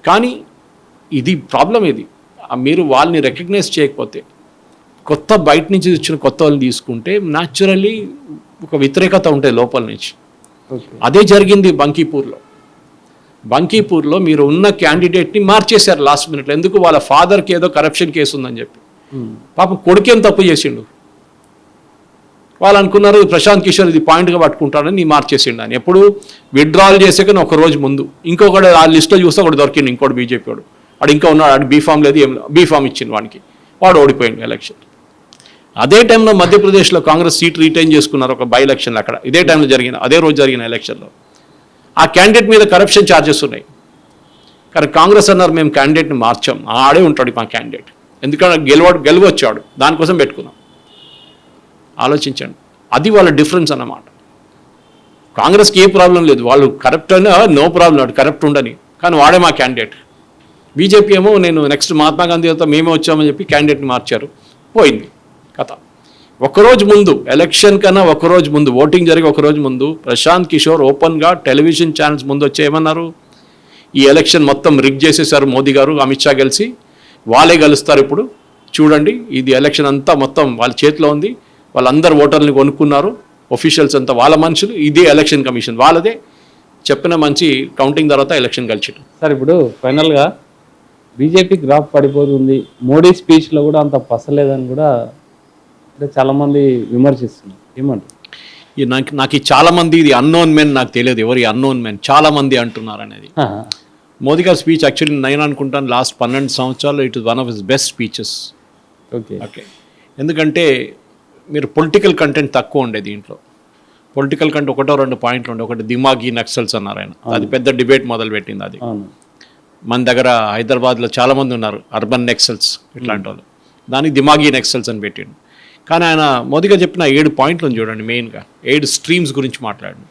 Speaker 2: కానీ ఇది ప్రాబ్లం. ఇది మీరు వాళ్ళని రికగ్నైజ్ చేయకపోతే, కొత్త బయట నుంచి వచ్చిన కొత్త వాళ్ళని తీసుకుంటే న్యాచురల్లీ ఒక వ్యతిరేకత ఉంటుంది లోపల నుంచి. అదే జరిగింది బంకీపూర్లో మీరు ఉన్న క్యాండిడేట్ని మార్చేశారు లాస్ట్ మినిట్లో. ఎందుకు? వాళ్ళ ఫాదర్కి ఏదో కరప్షన్ కేసు ఉందని చెప్పి. పాప కొడుకేం తప్పు చేసిండు, వాళ్ళు అనుకున్నారు ప్రశాంత్ కిషోర్ ఇది పాయింట్గా పట్టుకుంటాడని మార్చేసిండు అని. ఎప్పుడు విత్డ్రాల్ చేసాక ఒక రోజు ముందు ఇంకొకటి ఆ లిస్ట్లో చూస్తే ఒకటి దొరికింది, ఇంకోటి బీజేపీ వాడు. వాడు ఇంకా ఉన్నాడు, వాడు బీఫామ్ లేదు, ఏం బీఫామ్ ఇచ్చింది వాడికి, వాడు ఓడిపోయింది ఎలక్షన్. అదే టైంలో మధ్యప్రదేశ్లో కాంగ్రెస్ సీట్ రిటైన్ చేసుకున్నారు ఒక బై ఎలక్షన్లో. అక్కడ ఇదే టైంలో అదే రోజు జరిగిన ఎలక్షన్లో ఆ క్యాండిడేట్ మీద కరప్షన్ ఛార్జెస్ ఉన్నాయి. కానీ కాంగ్రెస్ అన్నారు మేము క్యాండిడేట్ని మార్చాం, ఆడే ఉంటాడు మా క్యాండిడేట్, ఎందుకంటే గెలవచ్చాడు, దానికోసం పెట్టుకున్నాం. ఆలోచించండి, అది వాళ్ళ డిఫరెన్స్ అన్నమాట. కాంగ్రెస్కి ఏ ప్రాబ్లం లేదు, వాళ్ళు కరప్ట్ అయినా నో ప్రాబ్లం, వాడు కరప్ట్ ఉండని, కానీ వాడే మా క్యాండిడేట్. బీజేపీ ఏమో నేను నెక్స్ట్ మహాత్మా గాంధీ అయితే మేమే వచ్చామని చెప్పి క్యాండిడేట్ని మార్చారు, పోయింది కథ. ఒకరోజు ముందు ఎలక్షన్ కన్నా ఒకరోజు ముందు, ఓటింగ్ జరిగే ఒకరోజు ముందు ప్రశాంత్ కిషోర్ ఓపెన్గా టెలివిజన్ ఛానల్స్ ముందు వచ్చి ఏమన్నారు, ఈ ఎలక్షన్ మొత్తం రిగ్ చేసేసారు మోదీ గారు, అమిత్ షా కలిసి, వాళ్ళే గెలుస్తారు ఇప్పుడు చూడండి, ఇది ఎలక్షన్ అంతా మొత్తం వాళ్ళ చేతిలో ఉంది, వాళ్ళందరూ ఓటర్ని కొనుక్కున్నారు, ఒఫీషియల్స్ అంతా వాళ్ళ మనుషులు, ఇదే ఎలక్షన్ కమిషన్ వాళ్ళదే, చెప్పిన మంచి కౌంటింగ్ తర్వాత ఎలక్షన్ గెలిచారు.
Speaker 1: సార్ ఇప్పుడు ఫైనల్గా బీజేపీ గ్రాఫ్ పడిపోతుంది, మోడీ స్పీచ్లో కూడా అంత పసలేదని కూడా అంటే చాలామంది విమర్శిస్తున్నారు, ఏమంటారు?
Speaker 2: నాకు చాలామంది ఇది అన్నోన్ మెన్, నాకు తెలియదు ఎవరు అన్నోన్ మెన్, చాలామంది అంటున్నారు అనేది. మోదీ గారి స్పీచ్ యాక్చువల్లీ నేను అనుకుంటాను లాస్ట్ 12 సంవత్సరాల్లో it is one of his best speeches. Okay. ఎందుకంటే మీరు పొలిటికల్ కంటెంట్ తక్కువ ఉండే దీంట్లో. పొలిటికల్ కంటెంట్ 1-2 పాయింట్లు ఉండే. ఒకటి దిమాగి నక్సల్స్ అన్నారు ఆయన, అది పెద్ద డిబేట్ మొదలు పెట్టింది. అది మన దగ్గర హైదరాబాద్లో చాలామంది ఉన్నారు అర్బన్ నక్సల్స్ ఇట్లాంటి వాళ్ళు, దానికి దిమాగి నక్సల్స్ అని పెట్టిండు. కానీ ఆయన మోదీగా చెప్పిన 7 పాయింట్లను చూడండి, మెయిన్గా 7 స్ట్రీమ్స్ గురించి మాట్లాడండి.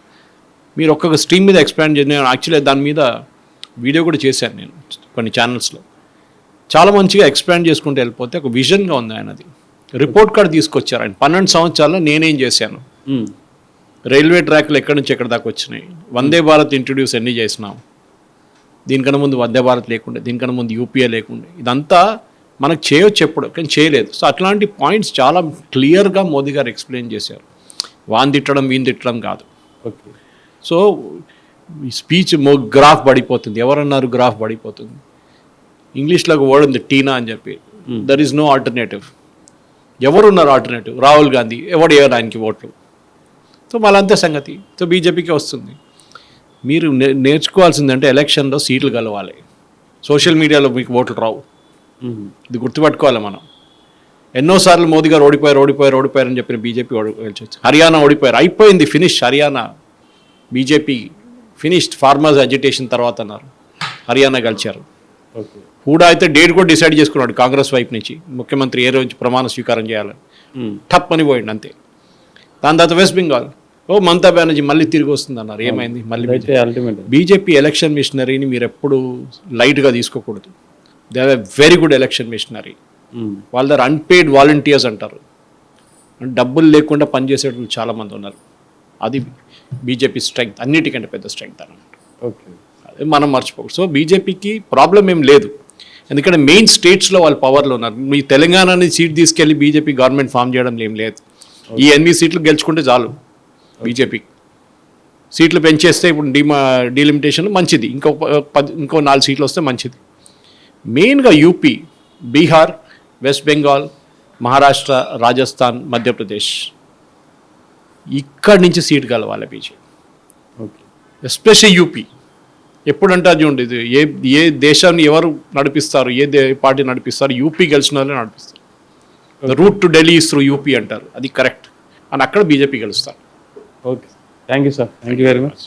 Speaker 2: మీరు ఒక్కొక్క స్ట్రీమ్ మీద ఎక్స్పాండ్ చేసి, నేను యాక్చువల్లీ దాని మీద వీడియో కూడా చేశాను నేను కొన్ని ఛానల్స్లో. చాలా మంచిగా ఎక్స్పాండ్ చేసుకుంటూ వెళ్ళిపోతే ఒక విజన్గా ఉంది ఆయనది. రిపోర్ట్ కార్డు తీసుకొచ్చారు ఆయన. 12 సంవత్సరాల్లో నేనేం చేశాను,
Speaker 1: ఉమ్,
Speaker 2: రైల్వే ట్రాక్లు ఎక్కడి నుంచి ఎక్కడి దాకా వచ్చినాయి, వందే భారత్ ఇంట్రడ్యూస్ ఎన్ని చేసినాం, దీనికన్నా ముందు వందే భారత్ లేకుండే, దీనికన్నా ముందు యూపీఏ లేకుండే, ఇదంతా మనకు చేయొచ్చు ఎప్పుడు, కానీ చేయలేదు. సో అట్లాంటి పాయింట్స్ చాలా క్లియర్గా మోదీ గారు ఎక్స్ప్లెయిన్ చేశారు. వాన్ తిట్టడం వీన్ తిట్టడం కాదు.
Speaker 1: ఓకే.
Speaker 2: సో స్పీచ్ గ్రాఫ్ పడిపోతుంది. ఎవరన్నారు గ్రాఫ్ పడిపోతుంది? ఇంగ్లీష్లో ఒక వర్డ్ ఉంది టీనా అని చెప్పి, దర్ ఈజ్ నో ఆల్టర్నేటివ్. ఎవరున్నారు ఆల్టర్నేటివ్? రాహుల్ గాంధీ. ఎవడు ఆయనకి ఓట్లు? సో మళ్ళీ అంతే సంగతి. సో బీజేపీకే వస్తుంది. మీరు నేర్చుకోవాల్సిందంటే ఎలక్షన్లో సీట్లు కలవాలి. సోషల్ మీడియాలో మీకు ఓట్లు రావు.
Speaker 1: ఉమ్,
Speaker 2: ఇది గుర్తుపెట్టుకోవాలి మనం. ఎన్నోసార్లు మోదీ గారు ఓడిపోయారు అని చెప్పిన బీజేపీ గెలిచొచ్చు. హర్యానా ఓడిపోయారు, అయిపోయింది, finish. Haryana BJP finished. Farmers agitation తర్వాత అన్నారు, హర్యానా గెలిచారు.
Speaker 1: ఓకే.
Speaker 2: హూడా అయితే డేట్ కూడా డిసైడ్ చేసుకున్నాడు కాంగ్రెస్ వైపు నుంచి, ముఖ్యమంత్రి ఏ రోజు ప్రమాణ స్వీకారం చేయాలని.
Speaker 1: ఉమ్,
Speaker 2: టప్ అని పోయింది అంతే. దాని తర్వాత వెస్ట్ బెంగాల్, మమతా బెనర్జీ మళ్ళీ తిరిగి వస్తుంది అన్నారు. ఏమైంది? మళ్ళీ
Speaker 1: అయితే అల్టిమేట్.
Speaker 2: బీజేపీ ఎలక్షన్ మిషనరీని మీరు ఎప్పుడు లైట్గా తీసుకోకూడదు. They are very good election machinery. వాళ్ళ దగ్గర అన్పెయిడ్ వాలంటీర్స్ అంటారు, డబ్బులు లేకుండా పనిచేసేటప్పుడు చాలామంది ఉన్నారు. అది బీజేపీ స్ట్రెంగ్త్, అన్నిటికంటే పెద్ద స్ట్రెంగ్త్ అన్నమాట.
Speaker 1: ఓకే.
Speaker 2: అదే మనం మర్చిపోకూడదు. సో బీజేపీకి ప్రాబ్లం ఏం లేదు, ఎందుకంటే మెయిన్ స్టేట్స్లో వాళ్ళు పవర్లో ఉన్నారు. మీ తెలంగాణని సీట్ తీసుకెళ్ళి బీజేపీ గవర్నమెంట్ ఫామ్ చేయడం ఏం లేదు. ఈ 8 సీట్లు గెలుచుకుంటే చాలు బీజేపీకి. సీట్లు పెంచేస్తే ఇప్పుడు డీలిమిటేషన్ మంచిది, ఇంకో 4 సీట్లు వస్తే మంచిది. మెయిన్గా యూపీ, బీహార్, వెస్ట్ బెంగాల్, మహారాష్ట్ర, రాజస్థాన్, మధ్యప్రదేశ్, ఇక్కడి నుంచి సీట్ కలవాలి బీజేపీ.
Speaker 1: ఓకే.
Speaker 2: Especially UP. ఎప్పుడంటే అది ఉండేది, ఏ దేశాన్ని ఎవరు నడిపిస్తారు, పార్టీ నడిపిస్తారు, యూపీ గెలిచిన వాళ్ళే నడిపిస్తారు. The route to Delhi is through UP అంటారు, అది కరెక్ట్. అని అక్కడ బీజేపీ గెలుస్తారు.
Speaker 1: Okay. Thank you sir. Thank you very much.